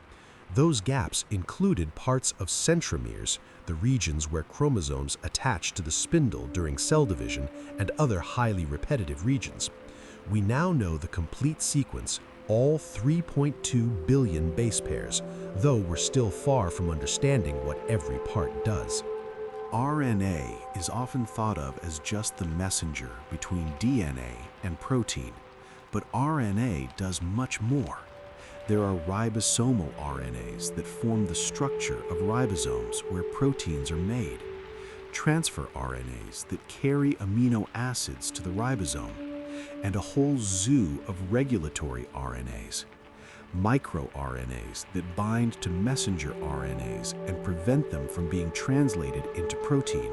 Those gaps included parts of centromeres, the regions where chromosomes attach to the spindle during cell division, and other highly repetitive regions. We now know the complete sequence, all 3.2 billion base pairs, though we're still far from understanding what every part does. RNA is often thought of as just the messenger between DNA and protein, but RNA does much more. There are ribosomal RNAs that form the structure of ribosomes where proteins are made, transfer RNAs that carry amino acids to the ribosome, and a whole zoo of regulatory RNAs, microRNAs that bind to messenger RNAs and prevent them from being translated into protein,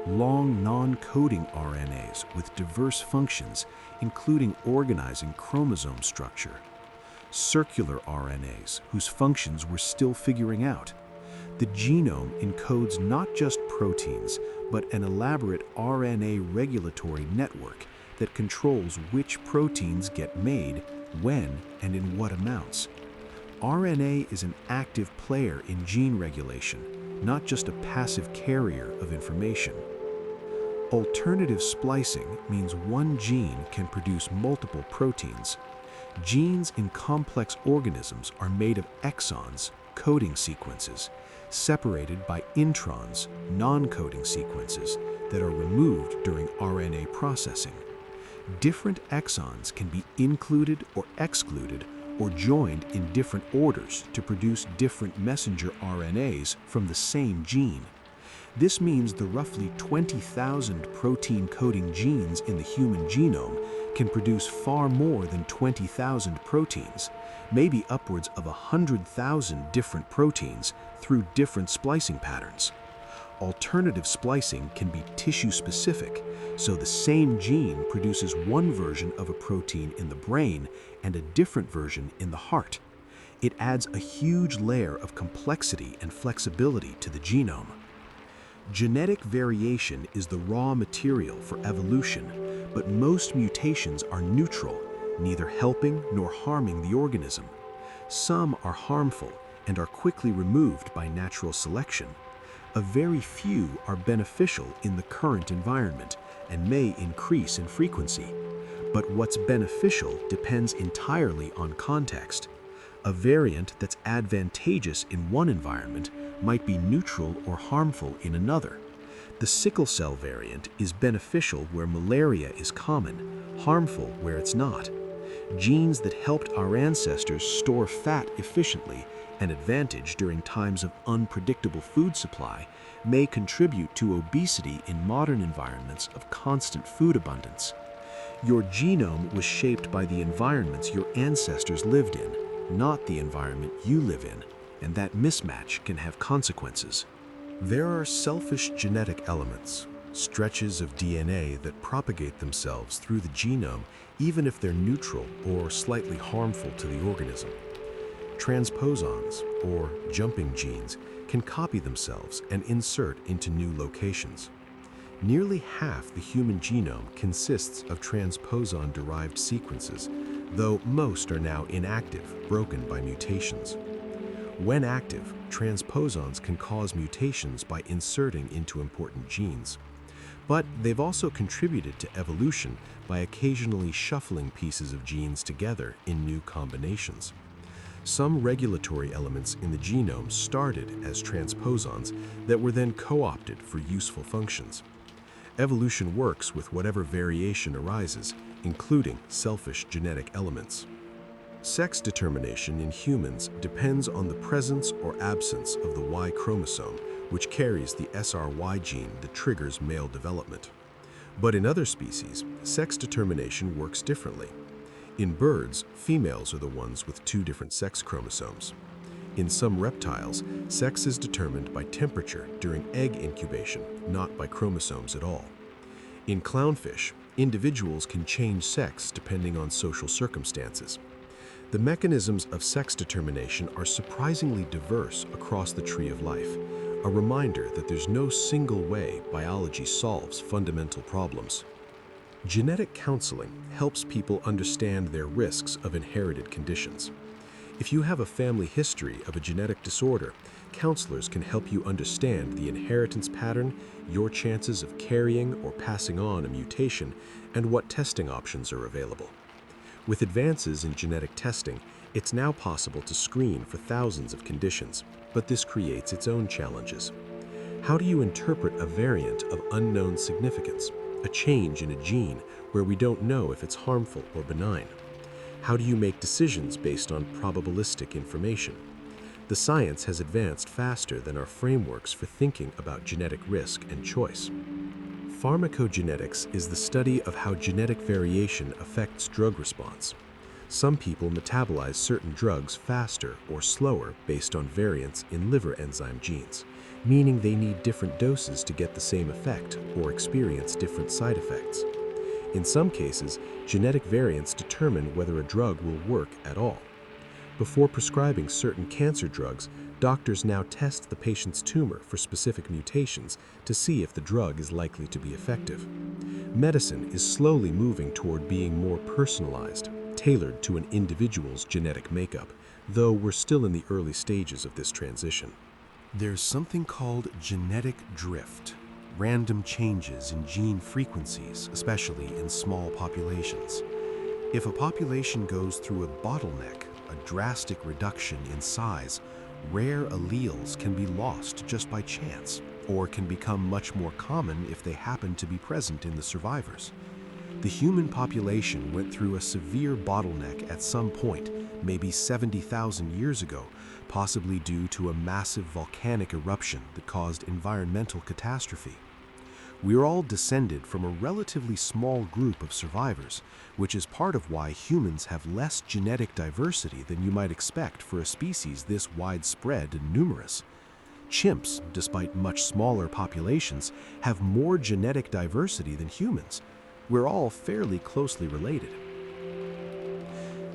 long non-coding RNAs with diverse functions, including organizing chromosome structure, circular RNAs whose functions we're still figuring out. The genome encodes not just proteins, but an elaborate RNA regulatory network that controls which proteins get made, when, and in what amounts. RNA is an active player in gene regulation, not just a passive carrier of information. Alternative splicing means one gene can produce multiple proteins. Genes in complex organisms are made of exons, coding sequences, separated by introns, non-coding sequences, that are removed during RNA processing. Different exons can be included or excluded or joined in different orders to produce different messenger RNAs from the same gene. This means the roughly 20,000 protein-coding genes in the human genome can produce far more than 20,000 proteins, maybe upwards of 100,000 different proteins through different splicing patterns. Alternative splicing can be tissue-specific, so the same gene produces one version of a protein in the brain and a different version in the heart. It adds a huge layer of complexity and flexibility to the genome. Genetic variation is the raw material for evolution, but most mutations are neutral, neither helping nor harming the organism. Some are harmful and are quickly removed by natural selection. A very few are beneficial in the current environment and may increase in frequency. But what's beneficial depends entirely on context. A variant that's advantageous in one environment might be neutral or harmful in another. The sickle cell variant is beneficial where malaria is common, harmful where it's not. Genes that helped our ancestors store fat efficiently, an advantage during times of unpredictable food supply, may contribute to obesity in modern environments of constant food abundance. Your genome was shaped by the environments your ancestors lived in, not the environment you live in, and that mismatch can have consequences. There are selfish genetic elements, stretches of DNA that propagate themselves through the genome even if they're neutral or slightly harmful to the organism. Transposons, or jumping genes, can copy themselves and insert into new locations. Nearly half the human genome consists of transposon-derived sequences, though most are now inactive, broken by mutations. When active, transposons can cause mutations by inserting into important genes. But they've also contributed to evolution by occasionally shuffling pieces of genes together in new combinations. Some regulatory elements in the genome started as transposons that were then co-opted for useful functions. Evolution works with whatever variation arises, including selfish genetic elements. Sex determination in humans depends on the presence or absence of the Y chromosome, which carries the SRY gene that triggers male development. But in other species, sex determination works differently. In birds, females are the ones with two different sex chromosomes. In some reptiles, sex is determined by temperature during egg incubation, not by chromosomes at all. In clownfish, individuals can change sex depending on social circumstances. The mechanisms of sex determination are surprisingly diverse across the tree of life, a reminder that there's no single way biology solves fundamental problems. Genetic counseling helps people understand their risks of inherited conditions. If you have a family history of a genetic disorder, counselors can help you understand the inheritance pattern, your chances of carrying or passing on a mutation, and what testing options are available. With advances in genetic testing, it's now possible to screen for thousands of conditions, but this creates its own challenges. How do you interpret a variant of unknown significance, a change in a gene where we don't know if it's harmful or benign? How do you make decisions based on probabilistic information? The science has advanced faster than our frameworks for thinking about genetic risk and choice. Pharmacogenetics is the study of how genetic variation affects drug response. Some people metabolize certain drugs faster or slower based on variants in liver enzyme genes, meaning they need different doses to get the same effect or experience different side effects. In some cases, genetic variants determine whether a drug will work at all. Before prescribing certain cancer drugs, doctors now test the patient's tumor for specific mutations to see if the drug is likely to be effective. Medicine is slowly moving toward being more personalized, tailored to an individual's genetic makeup, though we're still in the early stages of this transition. There's something called genetic drift, random changes in gene frequencies, especially in small populations. If a population goes through a bottleneck, a drastic reduction in size, rare alleles can be lost just by chance, or can become much more common if they happen to be present in the survivors. The human population went through a severe bottleneck at some point, maybe 70,000 years ago, possibly due to a massive volcanic eruption that caused environmental catastrophe. We're all descended from a relatively small group of survivors, which is part of why humans have less genetic diversity than you might expect for a species this widespread and numerous. Chimps, despite much smaller populations, have more genetic diversity than humans. We're all fairly closely related.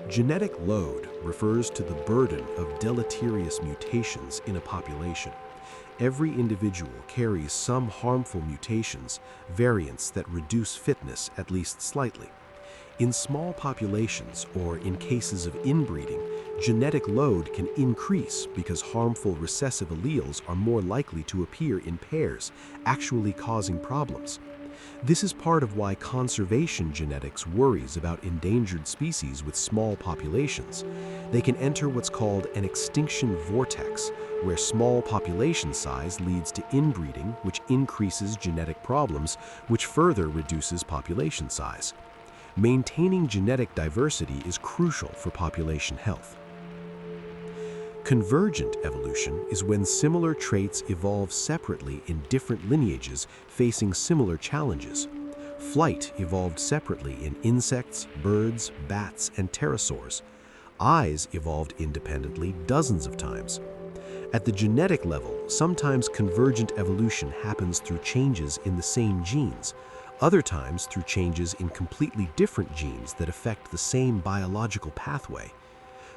Genetic load refers to the burden of deleterious mutations in a population. Every individual carries some harmful mutations, variants that reduce fitness at least slightly. In small populations or in cases of inbreeding, genetic load can increase because harmful recessive alleles are more likely to appear in pairs, actually causing problems. This is part of why conservation genetics worries about endangered species with small populations. They can enter what's called an extinction vortex, where small population size leads to inbreeding, which increases genetic problems, which further reduces population size. Maintaining genetic diversity is crucial for population health. Convergent evolution is when similar traits evolve separately in different lineages facing similar challenges. Flight evolved separately in insects, birds, bats, and pterosaurs. Eyes evolved independently dozens of times. At the genetic level, sometimes convergent evolution happens through changes in the same genes, other times through changes in completely different genes that affect the same biological pathway.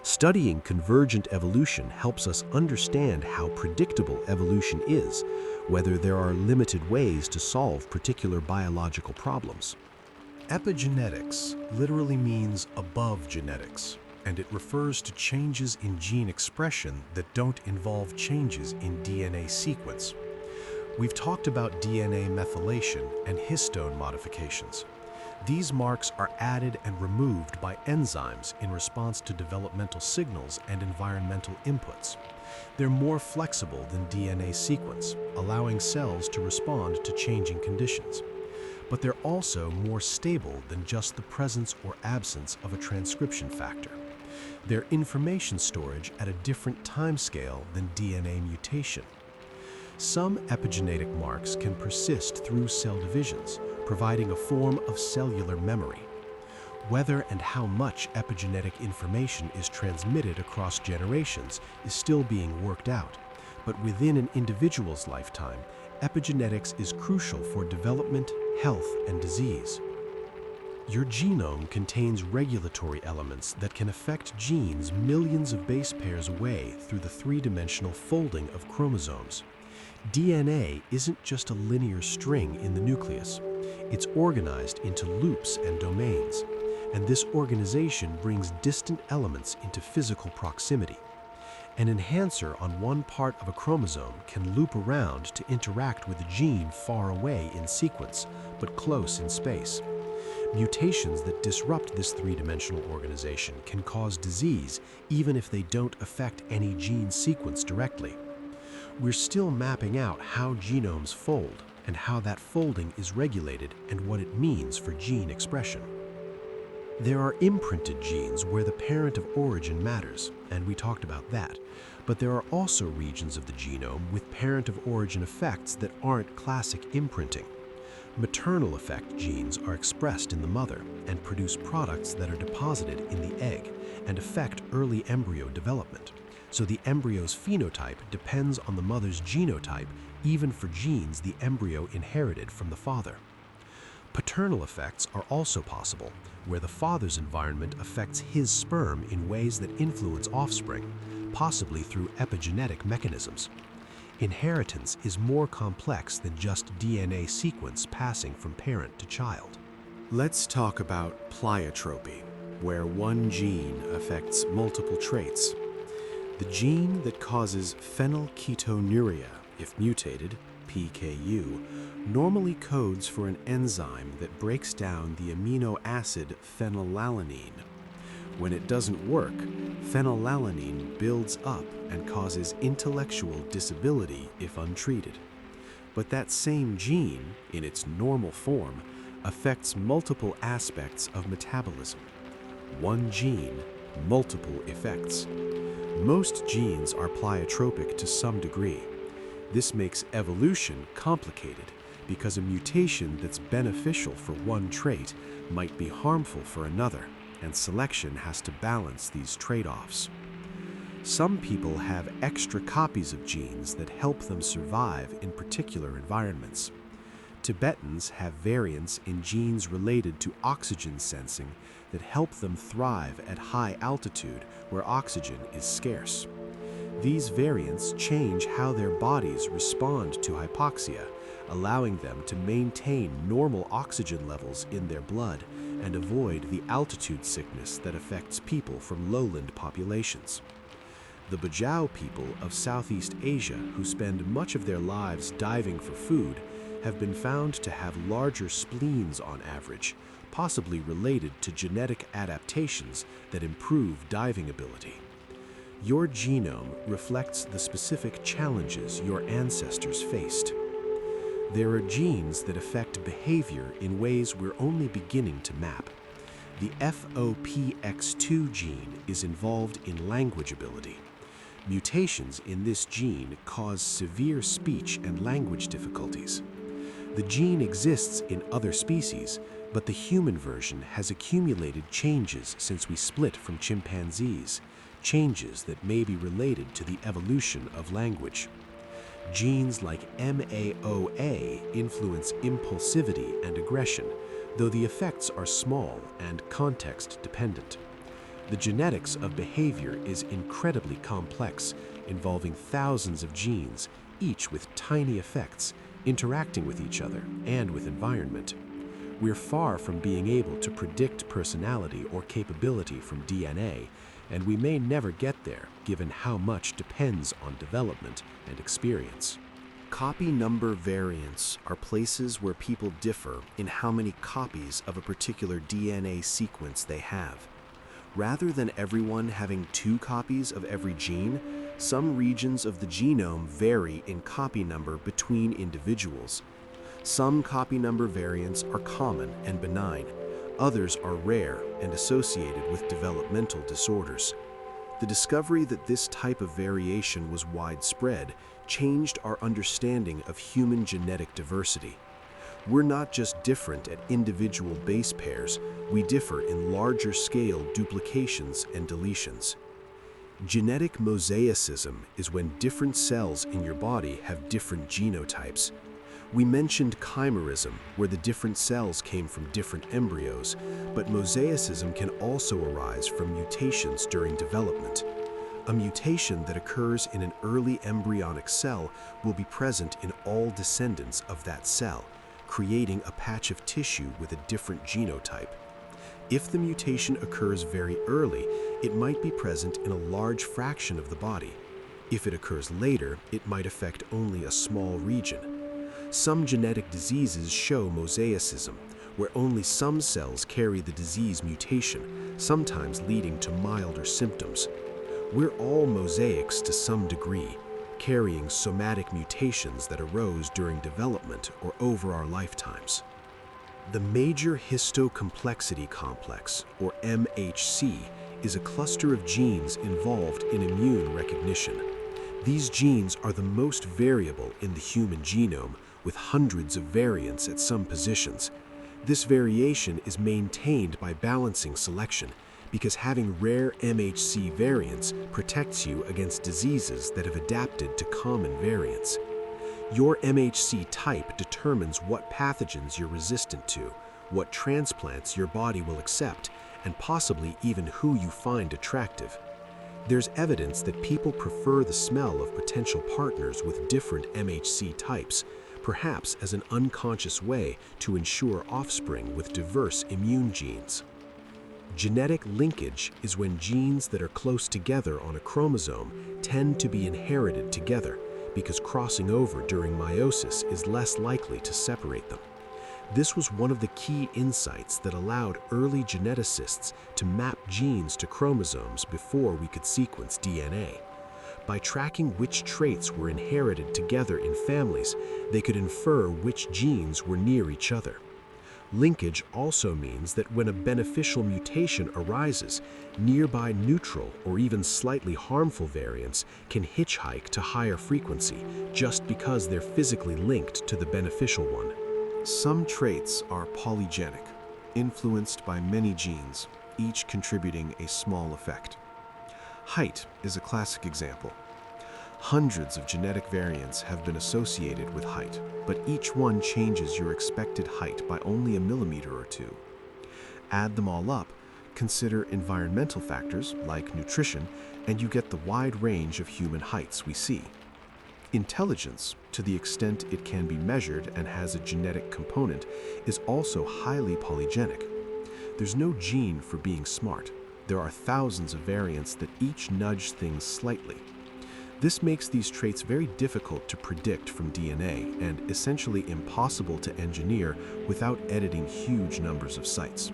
Studying convergent evolution helps us understand how predictable evolution is, whether there are limited ways to solve particular biological problems. Epigenetics literally means above genetics, and it refers to changes in gene expression that don't involve changes in DNA sequence. We've talked about DNA methylation and histone modifications. These marks are added and removed by enzymes in response to developmental signals and environmental inputs. They're more flexible than DNA sequence, allowing cells to respond to changing conditions. But they're also more stable than just the presence or absence of a transcription factor. They're information storage at a different timescale than DNA mutation. Some epigenetic marks can persist through cell divisions, providing a form of cellular memory. Whether and how much epigenetic information is transmitted across generations is still being worked out, but within an individual's lifetime, epigenetics is crucial for development, health, and disease. Your genome contains regulatory elements that can affect genes millions of base pairs away through the three-dimensional folding of chromosomes. DNA isn't just a linear string in the nucleus. It's organized into loops and domains, and this organization brings distant elements into physical proximity. An enhancer on one part of a chromosome can loop around to interact with a gene far away in sequence, but close in space. Mutations that disrupt this three-dimensional organization can cause disease even if they don't affect any gene sequence directly. We're still mapping out how genomes fold and how that folding is regulated and what it means for gene expression. There are imprinted genes where the parent of origin matters, and we talked about that, but there are also regions of the genome with parent of origin effects that aren't classic imprinting. Maternal effect genes are expressed in the mother and produce products that are deposited in the egg and affect early embryo development. So the embryo's phenotype depends on the mother's genotype, even for genes the embryo inherited from the father. Paternal effects are also possible, where the father's environment affects his sperm in ways that influence offspring, possibly through epigenetic mechanisms. Inheritance is more complex than just DNA sequence passing from parent to child. Let's talk about pleiotropy, where one gene affects multiple traits. The gene that causes phenylketonuria, if mutated, PKU, normally codes for an enzyme that breaks down the amino acid phenylalanine. When it doesn't work, phenylalanine builds up and causes intellectual disability if untreated. But that same gene, in its normal form, affects multiple aspects of metabolism. One gene, multiple effects. Most genes are pleiotropic to some degree. This makes evolution complicated because a mutation that's beneficial for one trait might be harmful for another, and selection has to balance these trade-offs. Some people have extra copies of genes that help them survive in particular environments. Tibetans have variants in genes related to oxygen sensing that help them thrive at high altitude where oxygen is scarce. These variants change how their bodies respond to hypoxia, allowing them to maintain normal oxygen levels in their blood and avoid the altitude sickness that affects people from lowland populations. The Bajau people of Southeast Asia, who spend much of their lives diving for food, have been found to have larger spleens on average, possibly related to genetic adaptations that improve diving ability. Your genome reflects the specific challenges your ancestors faced. There are genes that affect behavior in ways we're only beginning to map. The FOPX2 gene is involved in language ability. Mutations in this gene cause severe speech and language difficulties. The gene exists in other species, but the human version has accumulated changes since we split from chimpanzees, changes that may be related to the evolution of language. Genes like MAOA influence impulsivity and aggression, though the effects are small and context-dependent. The genetics of behavior is incredibly complex, involving thousands of genes, each with tiny effects, interacting with each other and with environment. We're far from being able to predict personality or capability from DNA, and we may never get there given how much depends on development and experience. Copy number variants are places where people differ in how many copies of a particular DNA sequence they have. Rather than everyone having 2 copies of every gene, some regions of the genome vary in copy number between individuals. Some copy number variants are common and benign. Others are rare and associated with developmental disorders. The discovery that this type of variation was widespread changed our understanding of human genetic diversity. We're not just different at individual base pairs, we differ in larger scale duplications and deletions. Genetic mosaicism is when different cells in your body have different genotypes. We mentioned chimerism, where the different cells came from different embryos, but mosaicism can also arise from mutations during development. A mutation that occurs in an early embryonic cell will be present in all descendants of that cell, creating a patch of tissue with a different genotype. If the mutation occurs very early, it might be present in a large fraction of the body. If it occurs later, it might affect only a small region. Some genetic diseases show mosaicism, where only some cells carry the disease mutation, sometimes leading to milder symptoms. We're all mosaics to some degree, carrying somatic mutations that arose during development or over our lifetimes. The major histocomplexity complex, or MHC, is a cluster of genes involved in immune recognition. These genes are the most variable in the human genome, with hundreds of variants at some positions. This variation is maintained by balancing selection, because having rare MHC variants protects you against diseases that have adapted to common variants. Your MHC type determines what pathogens you're resistant to, what transplants your body will accept, and possibly even who you find attractive. There's evidence that people prefer the smell of potential partners with different MHC types, perhaps as an unconscious way to ensure offspring with diverse immune genes. Genetic linkage is when genes that are close together on a chromosome tend to be inherited together, because crossing over during meiosis is less likely to separate them. This was one of the key insights that allowed early geneticists to map genes to chromosomes before we could sequence DNA. By tracking which traits were inherited together in families, they could infer which genes were near each other. Linkage also means that when a beneficial mutation arises, nearby neutral or even slightly harmful variants can hitchhike to higher frequency just because they're physically linked to the beneficial one. Some traits are polygenic, influenced by many genes, each contributing a small effect. Height is a classic example. Hundreds of genetic variants have been associated with height, but each one changes your expected height by only a millimeter or two. Add them all up, consider environmental factors like nutrition, and you get the wide range of human heights we see. Intelligence, to the extent it can be measured and has a genetic component, is also highly polygenic. There's no gene for being smart. There are thousands of variants that each nudge things slightly. This makes these traits very difficult to predict from DNA and essentially impossible to engineer without editing huge numbers of sites.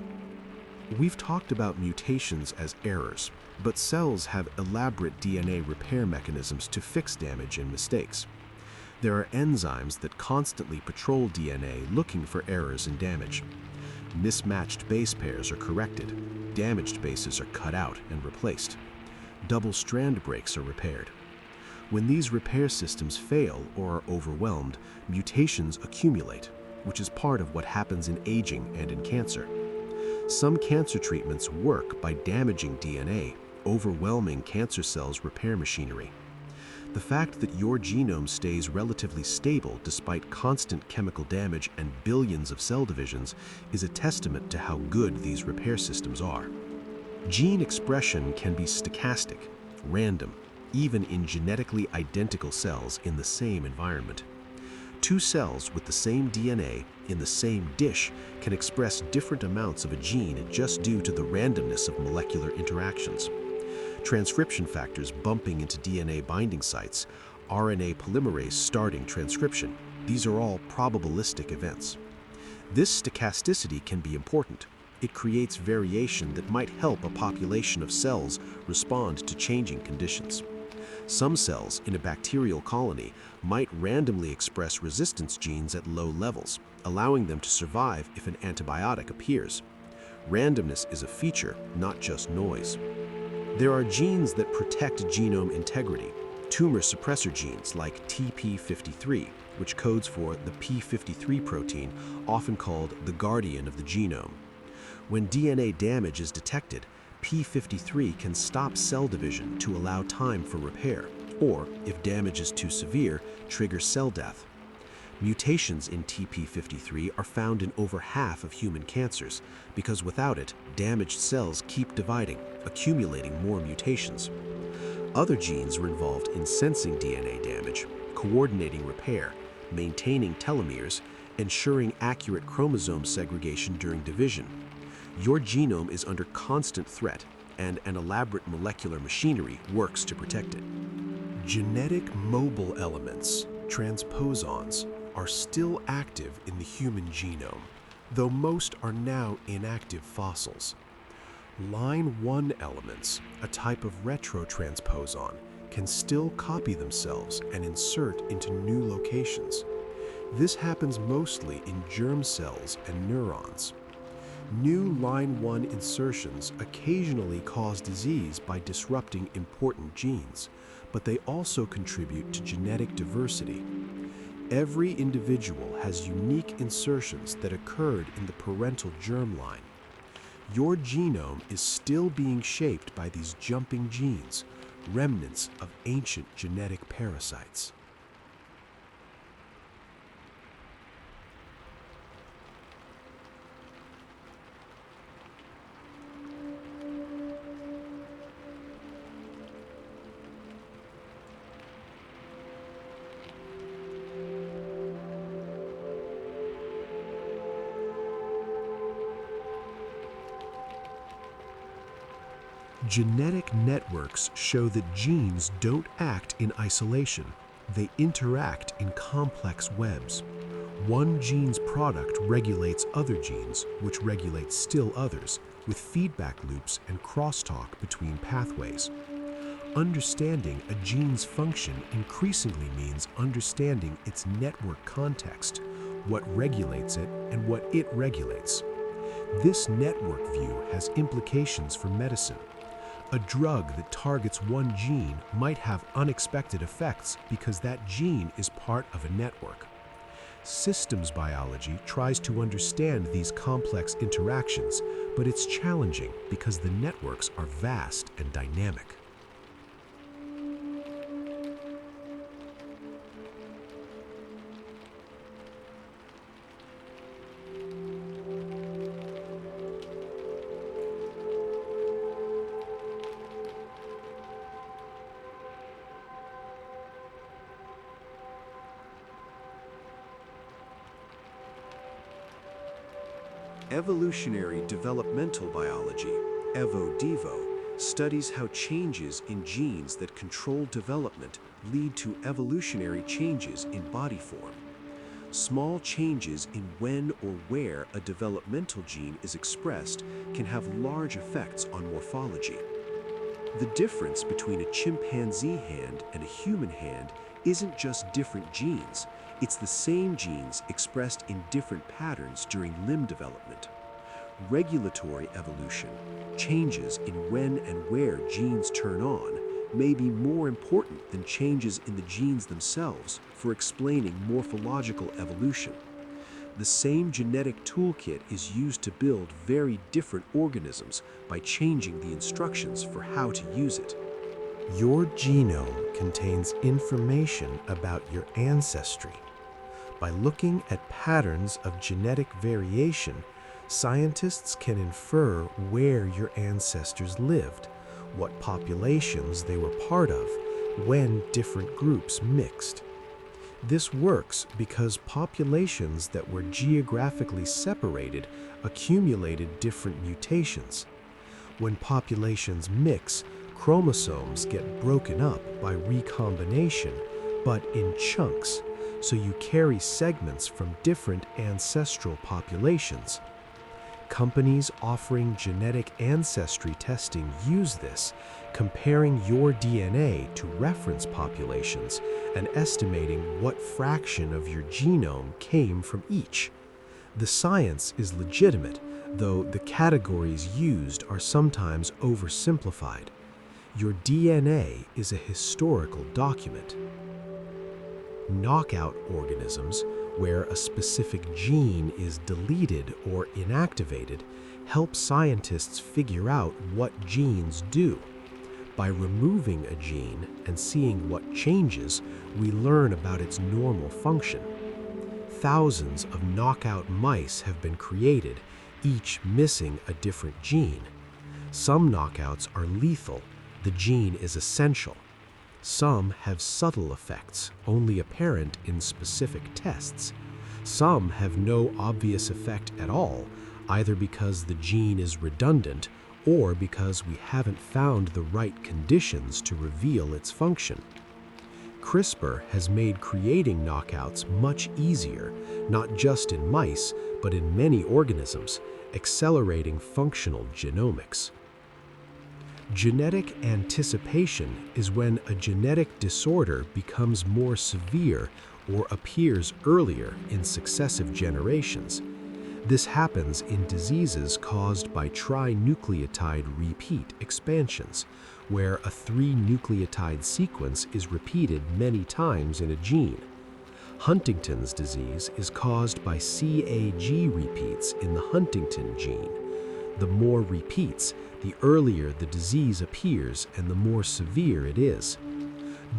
We've talked about mutations as errors, but cells have elaborate DNA repair mechanisms to fix damage and mistakes. There are enzymes that constantly patrol DNA looking for errors and damage. Mismatched base pairs are corrected, damaged bases are cut out and replaced. Double strand breaks are repaired. When these repair systems fail or are overwhelmed, mutations accumulate, which is part of what happens in aging and in cancer. Some cancer treatments work by damaging DNA, overwhelming cancer cells' repair machinery. The fact that your genome stays relatively stable despite constant chemical damage and billions of cell divisions is a testament to how good these repair systems are. Gene expression can be stochastic, random, even in genetically identical cells in the same environment. Two cells with the same DNA in the same dish can express different amounts of a gene just due to the randomness of molecular interactions. Transcription factors bumping into DNA binding sites RNA polymerase starting transcription. These are all probabilistic events. This stochasticity can be important. It creates variation that might help a population of cells respond to changing conditions. Some cells in a bacterial colony might randomly express resistance genes at low levels, allowing them to survive if an antibiotic appears. Randomness is a feature, not just noise. There are genes that protect genome integrity, tumor suppressor genes like TP53, which codes for the p53 protein, often called the guardian of the genome. When DNA damage is detected, p53 can stop cell division to allow time for repair, or, if damage is too severe, trigger cell death. Mutations in TP53 are found in over half of human cancers, because without it, damaged cells keep dividing, accumulating more mutations. Other genes are involved in sensing DNA damage, coordinating repair, maintaining telomeres, ensuring accurate chromosome segregation during division. Your genome is under constant threat, and an elaborate molecular machinery works to protect it. Genetic mobile elements, transposons, are still active in the human genome, though most are now inactive fossils. Line 1 elements, a type of retrotransposon, can still copy themselves and insert into new locations. This happens mostly in germ cells and neurons. New line 1 insertions occasionally cause disease by disrupting important genes, but they also contribute to genetic diversity. Every individual has unique insertions that occurred in the parental germline. Your genome is still being shaped by these jumping genes, remnants of ancient genetic parasites. Genetic networks show that genes don't act in isolation. They interact in complex webs. One gene's product regulates other genes, which regulate still others, with feedback loops and crosstalk between pathways. Understanding a gene's function increasingly means understanding its network context, what regulates it and what it regulates. This network view has implications for medicine. A drug that targets one gene might have unexpected effects because that gene is part of a network. Systems biology tries to understand these complex interactions, but it's challenging because the networks are vast and dynamic. Evolutionary developmental biology, EVO-DEVO, studies how changes in genes that control development lead to evolutionary changes in body form. Small changes in when or where a developmental gene is expressed can have large effects on morphology. The difference between a chimpanzee hand and a human hand isn't just different genes, it's the same genes expressed in different patterns during limb development. Regulatory evolution, changes in when and where genes turn on, may be more important than changes in the genes themselves for explaining morphological evolution. The same genetic toolkit is used to build very different organisms by changing the instructions for how to use it. Your genome contains information about your ancestry. By looking at patterns of genetic variation, scientists can infer where your ancestors lived, what populations they were part of, when different groups mixed. This works because populations that were geographically separated accumulated different mutations. When populations mix, chromosomes get broken up by recombination, but in chunks, so you carry segments from different ancestral populations. Companies offering genetic ancestry testing use this, comparing your DNA to reference populations and estimating what fraction of your genome came from each. The science is legitimate, though the categories used are sometimes oversimplified. Your DNA is a historical document. Knockout organisms, where a specific gene is deleted or inactivated, help scientists figure out what genes do. By removing a gene and seeing what changes, we learn about its normal function. Thousands of knockout mice have been created, each missing a different gene. Some knockouts are lethal. The gene is essential. Some have subtle effects, only apparent in specific tests. Some have no obvious effect at all, either because the gene is redundant or because we haven't found the right conditions to reveal its function. CRISPR has made creating knockouts much easier, not just in mice, but in many organisms, accelerating functional genomics. Genetic anticipation is when a genetic disorder becomes more severe or appears earlier in successive generations. This happens in diseases caused by trinucleotide repeat expansions, where a 3-nucleotide sequence is repeated many times in a gene. Huntington's disease is caused by CAG repeats in the Huntington gene. The more repeats, the earlier the disease appears and the more severe it is.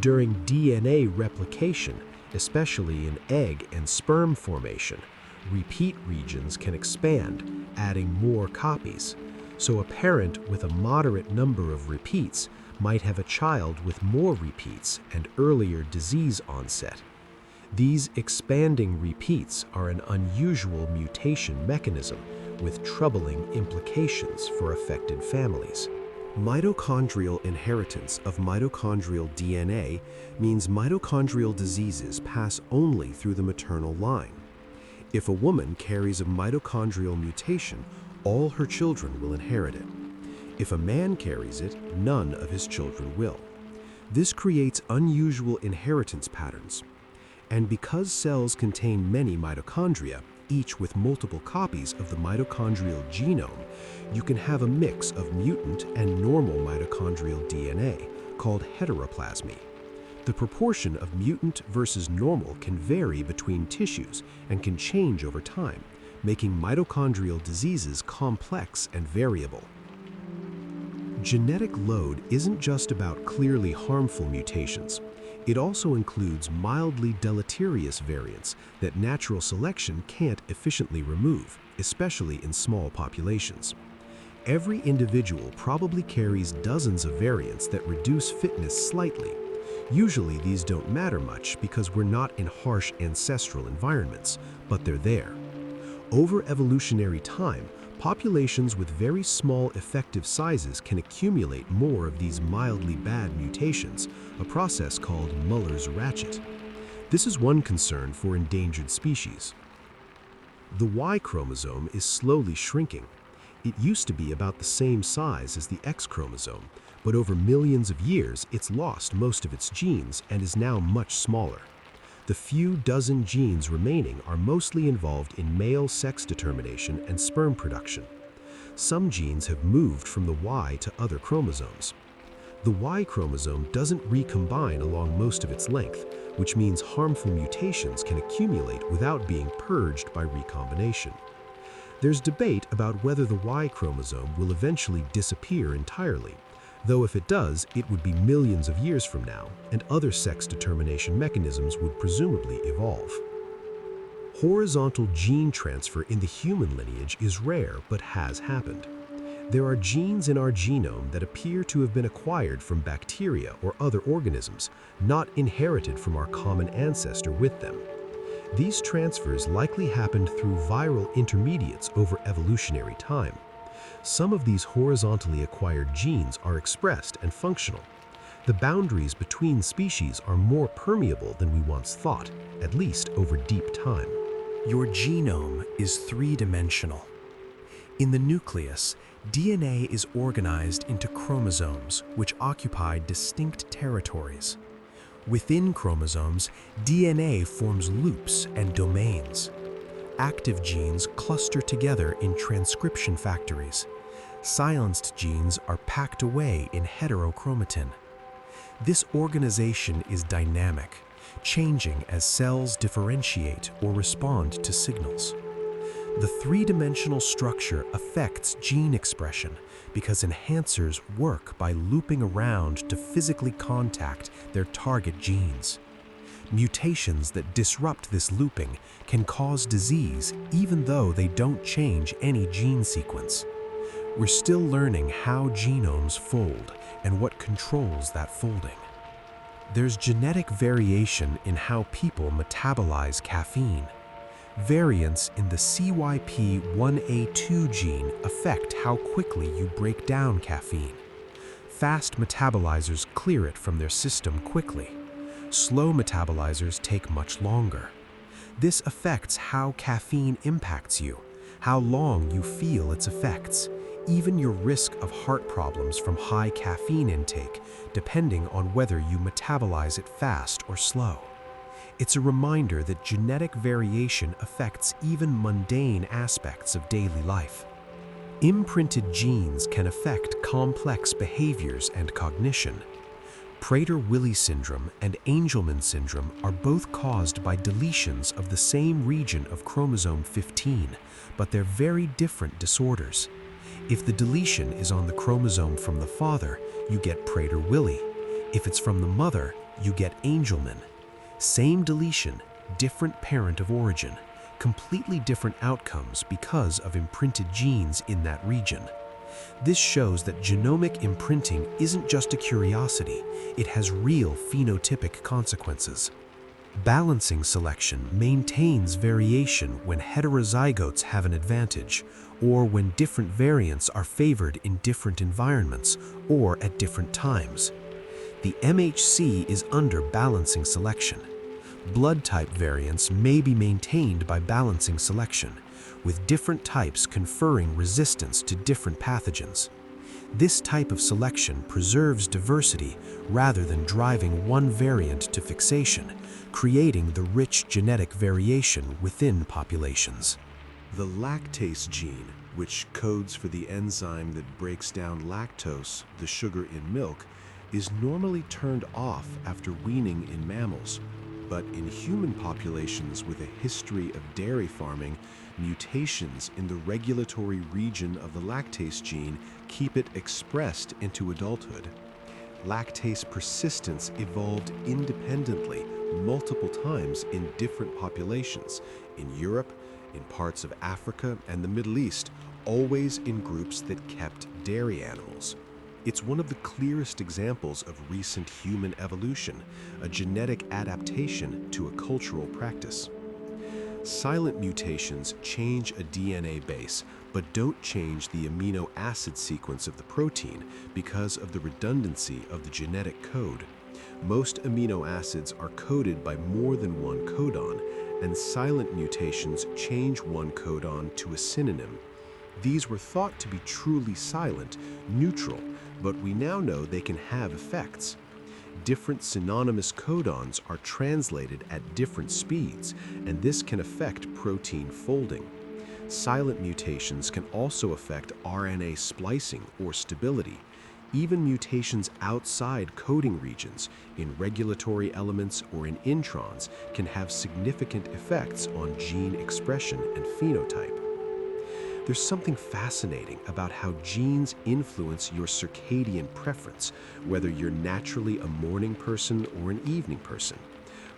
During DNA replication, especially in egg and sperm formation, repeat regions can expand, adding more copies. So a parent with a moderate number of repeats might have a child with more repeats and earlier disease onset. These expanding repeats are an unusual mutation mechanism with troubling implications for affected families. Mitochondrial inheritance of mitochondrial DNA means mitochondrial diseases pass only through the maternal line. If a woman carries a mitochondrial mutation, all her children will inherit it. If a man carries it, none of his children will. This creates unusual inheritance patterns. And because cells contain many mitochondria, each with multiple copies of the mitochondrial genome, you can have a mix of mutant and normal mitochondrial DNA, called heteroplasmy. The proportion of mutant versus normal can vary between tissues and can change over time, making mitochondrial diseases complex and variable. Genetic load isn't just about clearly harmful mutations. It also includes mildly deleterious variants that natural selection can't efficiently remove, especially in small populations. Every individual probably carries dozens of variants that reduce fitness slightly. Usually these don't matter much because we're not in harsh ancestral environments, but they're there. Over evolutionary time, populations with very small effective sizes can accumulate more of these mildly bad mutations, a process called Muller's ratchet. This is one concern for endangered species. The Y chromosome is slowly shrinking. It used to be about the same size as the X chromosome, but over millions of years it's lost most of its genes and is now much smaller. The few dozen genes remaining are mostly involved in male sex determination and sperm production. Some genes have moved from the Y to other chromosomes. The Y chromosome doesn't recombine along most of its length, which means harmful mutations can accumulate without being purged by recombination. There's debate about whether the Y chromosome will eventually disappear entirely, though if it does, it would be millions of years from now, and other sex determination mechanisms would presumably evolve. Horizontal gene transfer in the human lineage is rare, but has happened. There are genes in our genome that appear to have been acquired from bacteria or other organisms, not inherited from our common ancestor with them. These transfers likely happened through viral intermediates over evolutionary time. Some of these horizontally acquired genes are expressed and functional. The boundaries between species are more permeable than we once thought, at least over deep time. Your genome is three-dimensional. In the nucleus, DNA is organized into chromosomes, which occupy distinct territories. Within chromosomes, DNA forms loops and domains. Active genes cluster together in transcription factories. Silenced genes are packed away in heterochromatin. This organization is dynamic, changing as cells differentiate or respond to signals. The three-dimensional structure affects gene expression because enhancers work by looping around to physically contact their target genes. Mutations that disrupt this looping can cause disease even though they don't change any gene sequence. We're still learning how genomes fold and what controls that folding. There's genetic variation in how people metabolize caffeine. Variants in the CYP1A2 gene affect how quickly you break down caffeine. Fast metabolizers clear it from their system quickly. Slow metabolizers take much longer. This affects how caffeine impacts you, how long you feel its effects, even your risk of heart problems from high caffeine intake, depending on whether you metabolize it fast or slow. It's a reminder that genetic variation affects even mundane aspects of daily life. Imprinted genes can affect complex behaviors and cognition. Prader-Willi syndrome and Angelman syndrome are both caused by deletions of the same region of chromosome 15, but they're very different disorders. If the deletion is on the chromosome from the father, you get Prader-Willi. If it's from the mother, you get Angelman. Same deletion, different parent of origin, completely different outcomes because of imprinted genes in that region. This shows that genomic imprinting isn't just a curiosity, it has real phenotypic consequences. Balancing selection maintains variation when heterozygotes have an advantage, or when different variants are favored in different environments or at different times. The MHC is under balancing selection. Blood type variants may be maintained by balancing selection, with different types conferring resistance to different pathogens. This type of selection preserves diversity rather than driving one variant to fixation, creating the rich genetic variation within populations. The lactase gene, which codes for the enzyme that breaks down lactose, the sugar in milk, is normally turned off after weaning in mammals. But in human populations with a history of dairy farming, mutations in the regulatory region of the lactase gene keep it expressed into adulthood. Lactase persistence evolved independently multiple times in different populations, in Europe, in parts of Africa and the Middle East, always in groups that kept dairy animals. It's one of the clearest examples of recent human evolution, a genetic adaptation to a cultural practice. Silent mutations change a DNA base, but don't change the amino acid sequence of the protein because of the redundancy of the genetic code. Most amino acids are coded by more than one codon, and silent mutations change one codon to a synonym. These were thought to be truly silent, neutral, but we now know they can have effects. Different synonymous codons are translated at different speeds, and this can affect protein folding. Silent mutations can also affect RNA splicing or stability. Even mutations outside coding regions, in regulatory elements or in introns, can have significant effects on gene expression and phenotype. There's something fascinating about how genes influence your circadian preference, whether you're naturally a morning person or an evening person.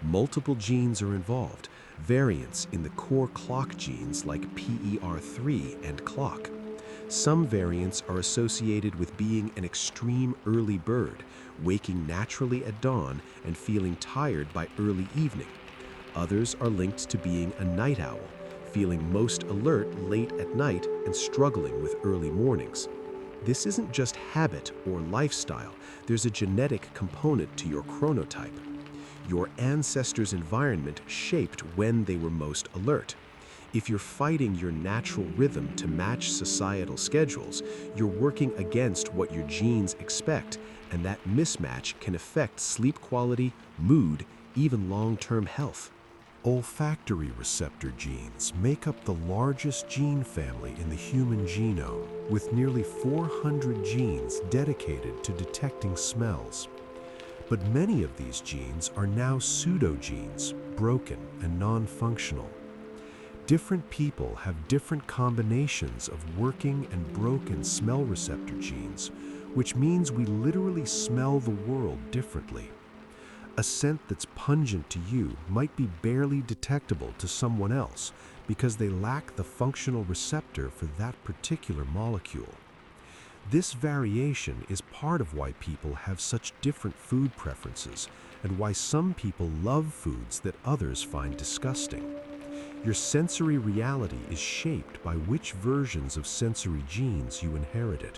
Multiple genes are involved, variants in the core clock genes like PER3 and clock. Some variants are associated with being an extreme early bird, waking naturally at dawn and feeling tired by early evening. Others are linked to being a night owl, feeling most alert late at night and struggling with early mornings. This isn't just habit or lifestyle, there's a genetic component to your chronotype. Your ancestors' environment shaped when they were most alert. If you're fighting your natural rhythm to match societal schedules, you're working against what your genes expect, and that mismatch can affect sleep quality, mood, even long-term health. Olfactory receptor genes make up the largest gene family in the human genome, with nearly 400 genes dedicated to detecting smells. But many of these genes are now pseudogenes, broken and non-functional. Different people have different combinations of working and broken smell receptor genes, which means we literally smell the world differently. A scent that's pungent to you might be barely detectable to someone else because they lack the functional receptor for that particular molecule. This variation is part of why people have such different food preferences and why some people love foods that others find disgusting. Your sensory reality is shaped by which versions of sensory genes you inherited.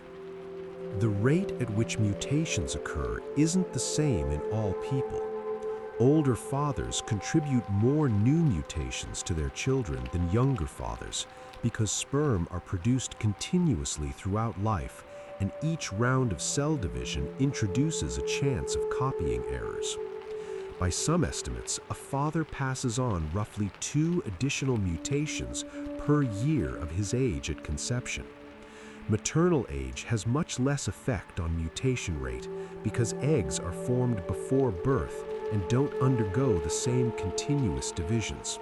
The rate at which mutations occur isn't the same in all people. Older fathers contribute more new mutations to their children than younger fathers because sperm are produced continuously throughout life, and each round of cell division introduces a chance of copying errors. By some estimates, a father passes on roughly 2 additional mutations per year of his age at conception. Maternal age has much less effect on mutation rate because eggs are formed before birth and don't undergo the same continuous divisions.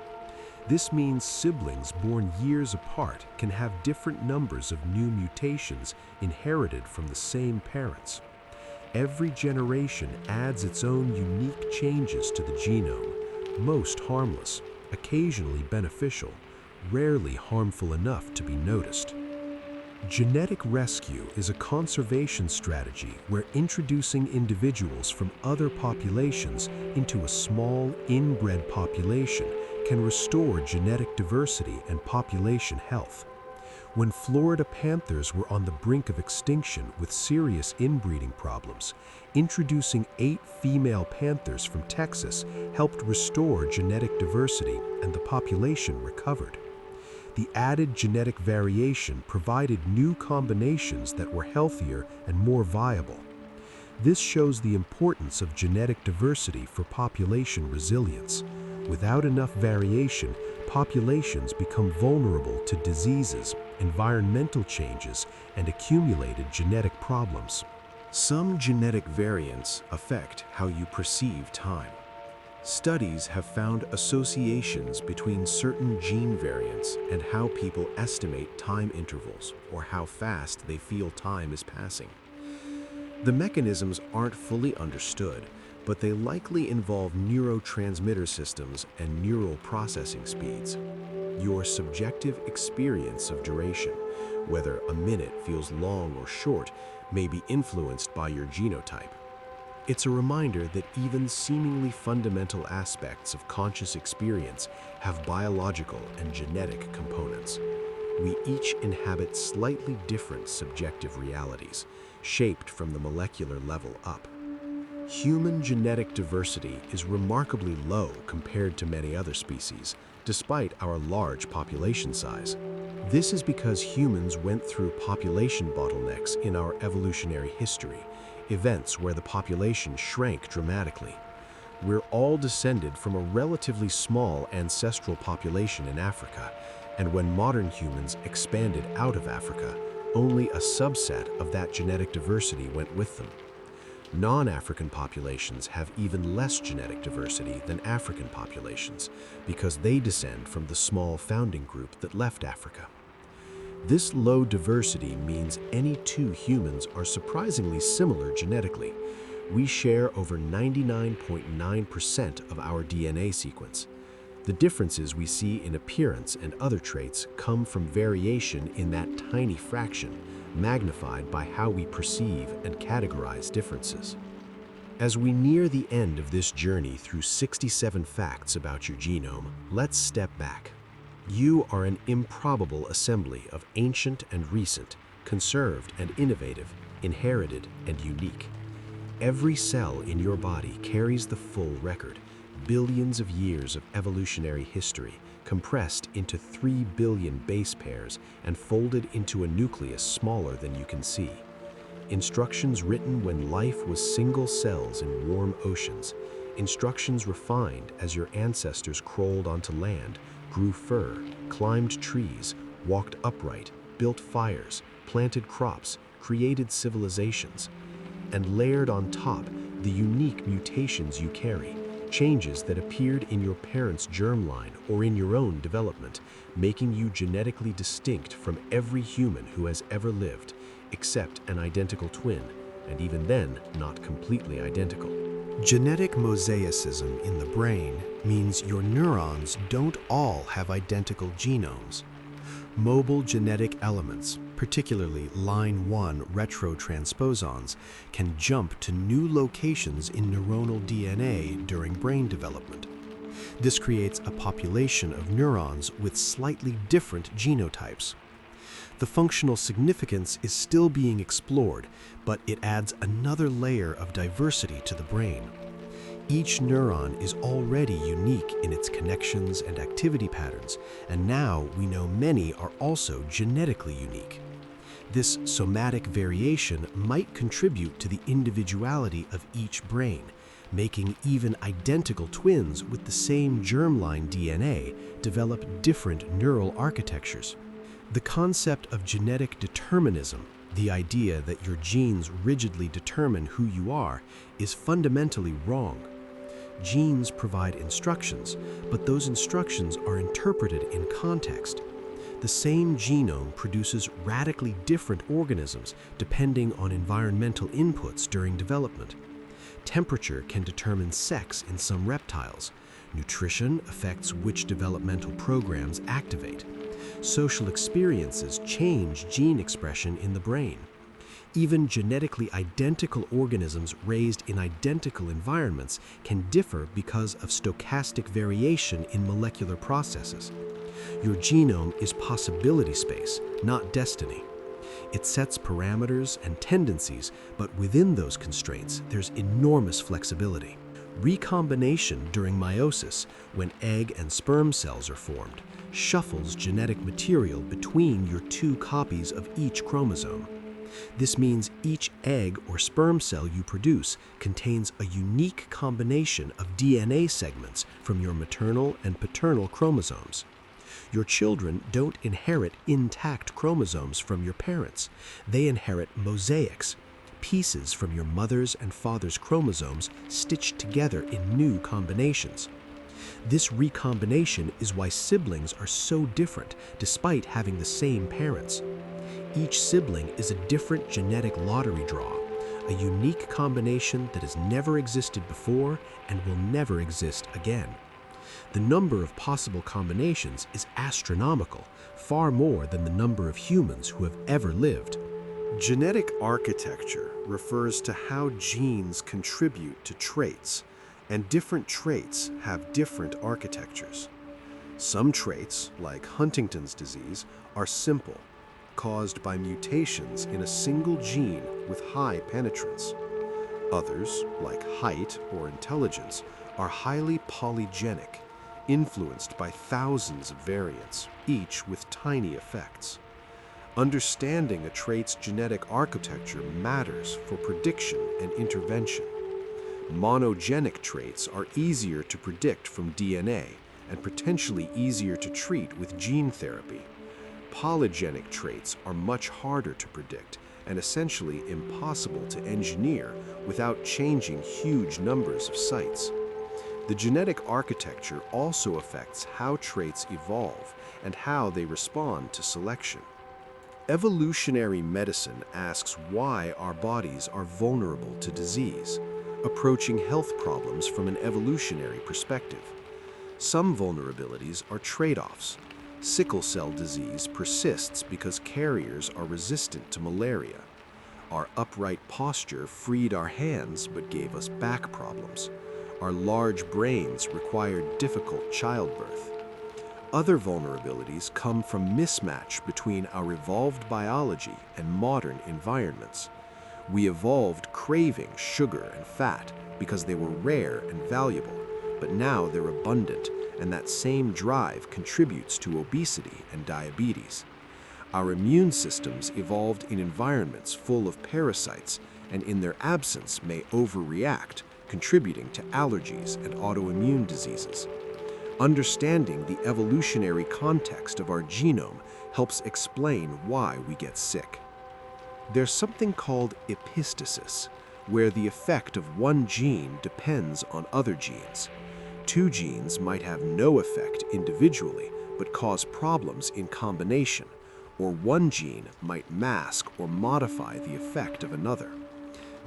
This means siblings born years apart can have different numbers of new mutations inherited from the same parents. Every generation adds its own unique changes to the genome, most harmless, occasionally beneficial, rarely harmful enough to be noticed. Genetic rescue is a conservation strategy where introducing individuals from other populations into a small, inbred population can restore genetic diversity and population health. When Florida panthers were on the brink of extinction with serious inbreeding problems, introducing 8 female panthers from Texas helped restore genetic diversity, and the population recovered. The added genetic variation provided new combinations that were healthier and more viable. This shows the importance of genetic diversity for population resilience. Without enough variation, populations become vulnerable to diseases, environmental changes, and accumulated genetic problems. Some genetic variants affect how you perceive time. Studies have found associations between certain gene variants and how people estimate time intervals or how fast they feel time is passing. The mechanisms aren't fully understood, but they likely involve neurotransmitter systems and neural processing speeds. Your subjective experience of duration, whether a minute feels long or short, may be influenced by your genotype. It's a reminder that even seemingly fundamental aspects of conscious experience have biological and genetic components. We each inhabit slightly different subjective realities, shaped from the molecular level up. Human genetic diversity is remarkably low compared to many other species, despite our large population size. This is because humans went through population bottlenecks in our evolutionary history, events where the population shrank dramatically. We're all descended from a relatively small ancestral population in Africa, and when modern humans expanded out of Africa, only a subset of that genetic diversity went with them. Non-African populations have even less genetic diversity than African populations because they descend from the small founding group that left Africa. This low diversity means any 2 humans are surprisingly similar genetically. We share over 99.9% of our DNA sequence. The differences we see in appearance and other traits come from variation in that tiny fraction, magnified by how we perceive and categorize differences. As we near the end of this journey through 67 facts about your genome, let's step back. You are an improbable assembly of ancient and recent, conserved and innovative, inherited and unique. Every cell in your body carries the full record, billions of years of evolutionary history, compressed into 3 billion base pairs and folded into a nucleus smaller than you can see. Instructions written when life was single cells in warm oceans, instructions refined as your ancestors crawled onto land, grew fur, climbed trees, walked upright, built fires, planted crops, created civilizations, and layered on top the unique mutations you carry, changes that appeared in your parents' germline or in your own development, making you genetically distinct from every human who has ever lived, except an identical twin, and even then, not completely identical. Genetic mosaicism in the brain means your neurons don't all have identical genomes. Mobile genetic elements, particularly line 1 retrotransposons, can jump to new locations in neuronal DNA during brain development. This creates a population of neurons with slightly different genotypes. The functional significance is still being explored, but it adds another layer of diversity to the brain. Each neuron is already unique in its connections and activity patterns, and now we know many are also genetically unique. This somatic variation might contribute to the individuality of each brain, making even identical twins with the same germline DNA develop different neural architectures. The concept of genetic determinism, the idea that your genes rigidly determine who you are, is fundamentally wrong. Genes provide instructions, but those instructions are interpreted in context. The same genome produces radically different organisms depending on environmental inputs during development. Temperature can determine sex in some reptiles. Nutrition affects which developmental programs activate. Social experiences change gene expression in the brain. Even genetically identical organisms raised in identical environments can differ because of stochastic variation in molecular processes. Your genome is possibility space, not destiny. It sets parameters and tendencies, but within those constraints, there's enormous flexibility. Recombination during meiosis, when egg and sperm cells are formed, shuffles genetic material between your 2 copies of each chromosome. This means each egg or sperm cell you produce contains a unique combination of DNA segments from your maternal and paternal chromosomes. Your children don't inherit intact chromosomes from your parents. They inherit mosaics, pieces from your mother's and father's chromosomes stitched together in new combinations. This recombination is why siblings are so different despite having the same parents. Each sibling is a different genetic lottery draw, a unique combination that has never existed before and will never exist again. The number of possible combinations is astronomical, far more than the number of humans who have ever lived. Genetic architecture refers to how genes contribute to traits, and different traits have different architectures. Some traits, like Huntington's disease, are simple, caused by mutations in a single gene with high penetrance. Others, like height or intelligence, are highly polygenic, influenced by thousands of variants, each with tiny effects. Understanding a trait's genetic architecture matters for prediction and intervention. Monogenic traits are easier to predict from DNA and potentially easier to treat with gene therapy. Polygenic traits are much harder to predict and essentially impossible to engineer without changing huge numbers of sites. The genetic architecture also affects how traits evolve and how they respond to selection. Evolutionary medicine asks why our bodies are vulnerable to disease, approaching health problems from an evolutionary perspective. Some vulnerabilities are trade-offs. Sickle cell disease persists because carriers are resistant to malaria. Our upright posture freed our hands but gave us back problems. Our large brains required difficult childbirth. Other vulnerabilities come from mismatch between our evolved biology and modern environments. We evolved craving sugar and fat because they were rare and valuable, but now they're abundant, and that same drive contributes to obesity and diabetes. Our immune systems evolved in environments full of parasites, and in their absence may overreact, contributing to allergies and autoimmune diseases. Understanding the evolutionary context of our genome helps explain why we get sick. There's something called epistasis, where the effect of one gene depends on other genes. Two genes might have no effect individually, but cause problems in combination, or one gene might mask or modify the effect of another.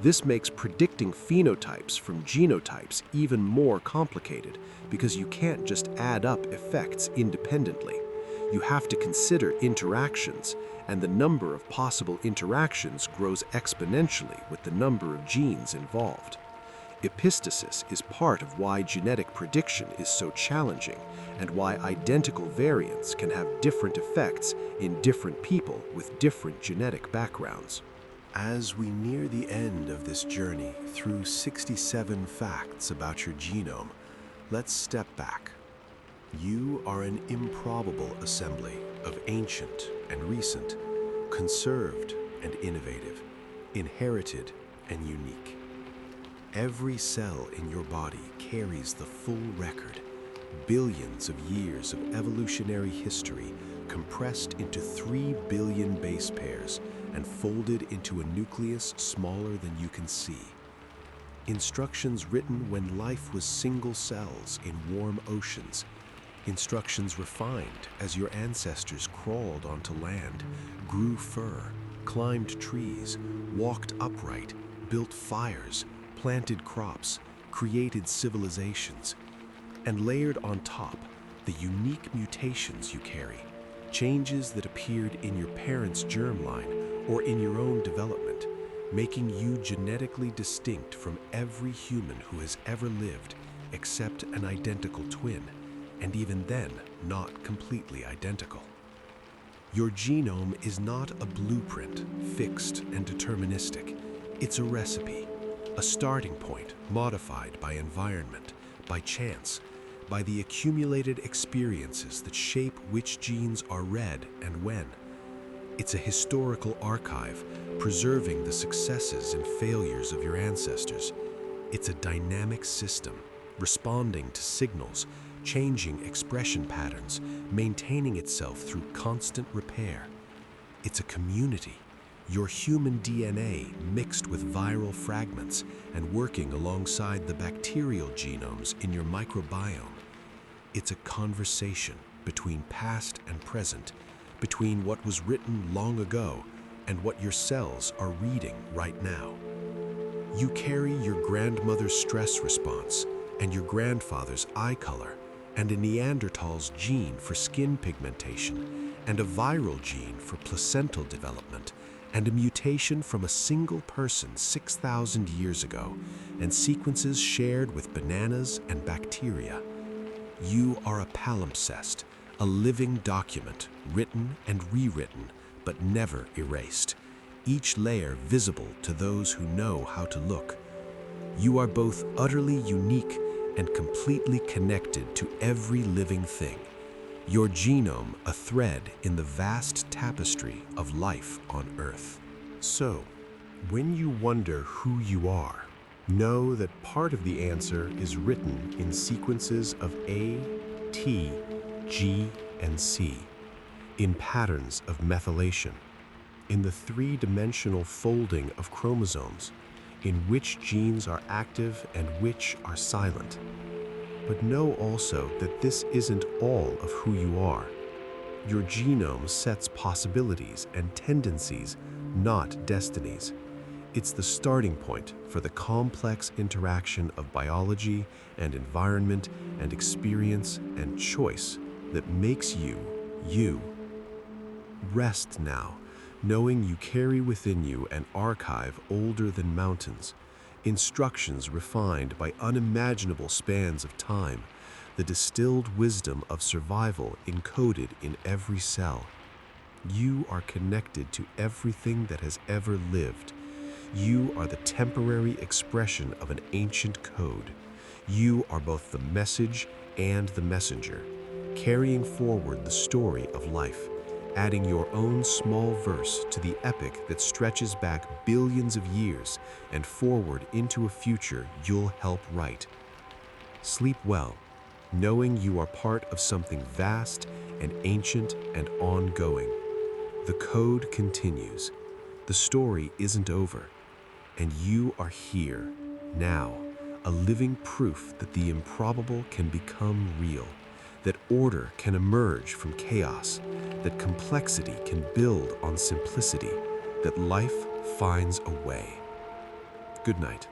This makes predicting phenotypes from genotypes even more complicated because you can't just add up effects independently. You have to consider interactions, and the number of possible interactions grows exponentially with the number of genes involved. Epistasis is part of why genetic prediction is so challenging and why identical variants can have different effects in different people with different genetic backgrounds. As we near the end of this journey through 67 facts about your genome, let's step back. You are an improbable assembly of ancient and recent, conserved and innovative, inherited and unique. Every cell in your body carries the full record, billions of years of evolutionary history compressed into 3 billion base pairs and folded into a nucleus smaller than you can see. Instructions written when life was single cells in warm oceans. Instructions refined as your ancestors crawled onto land, grew fur, climbed trees, walked upright, built fires, planted crops, created civilizations, and layered on top the unique mutations you carry, changes that appeared in your parents' germline or in your own development, making you genetically distinct from every human who has ever lived except an identical twin, and even then not completely identical. Your genome is not a blueprint, fixed and deterministic. It's a recipe, a starting point modified by environment, by chance, by the accumulated experiences that shape which genes are read and when. It's a historical archive, preserving the successes and failures of your ancestors. It's a dynamic system, responding to signals, changing expression patterns, maintaining itself through constant repair. It's a community, your human DNA mixed with viral fragments and working alongside the bacterial genomes in your microbiome. It's a conversation between past and present, between what was written long ago and what your cells are reading right now. You carry your grandmother's stress response and your grandfather's eye color and a Neanderthal's gene for skin pigmentation and a viral gene for placental development and a mutation from a single person 6,000 years ago and sequences shared with bananas and bacteria. You are a palimpsest, a living document, written and rewritten, but never erased, each layer visible to those who know how to look. You are both utterly unique and completely connected to every living thing, your genome a thread in the vast tapestry of life on Earth. So, when you wonder who you are, know that part of the answer is written in sequences of A, T, G, and C, in patterns of methylation, in the three-dimensional folding of chromosomes, in which genes are active and which are silent. But know also that this isn't all of who you are. Your genome sets possibilities and tendencies, not destinies. It's the starting point for the complex interaction of biology and environment and experience and choice that makes you, you. Rest now, knowing you carry within you an archive older than mountains, instructions refined by unimaginable spans of time, the distilled wisdom of survival encoded in every cell. You are connected to everything that has ever lived. You are the temporary expression of an ancient code. You are both the message and the messenger, carrying forward the story of life, adding your own small verse to the epic that stretches back billions of years and forward into a future you'll help write. Sleep well, knowing you are part of something vast and ancient and ongoing. The code continues. The story isn't over. And you are here, now, a living proof that the improbable can become real, that order can emerge from chaos, that complexity can build on simplicity, that life finds a way. Good night.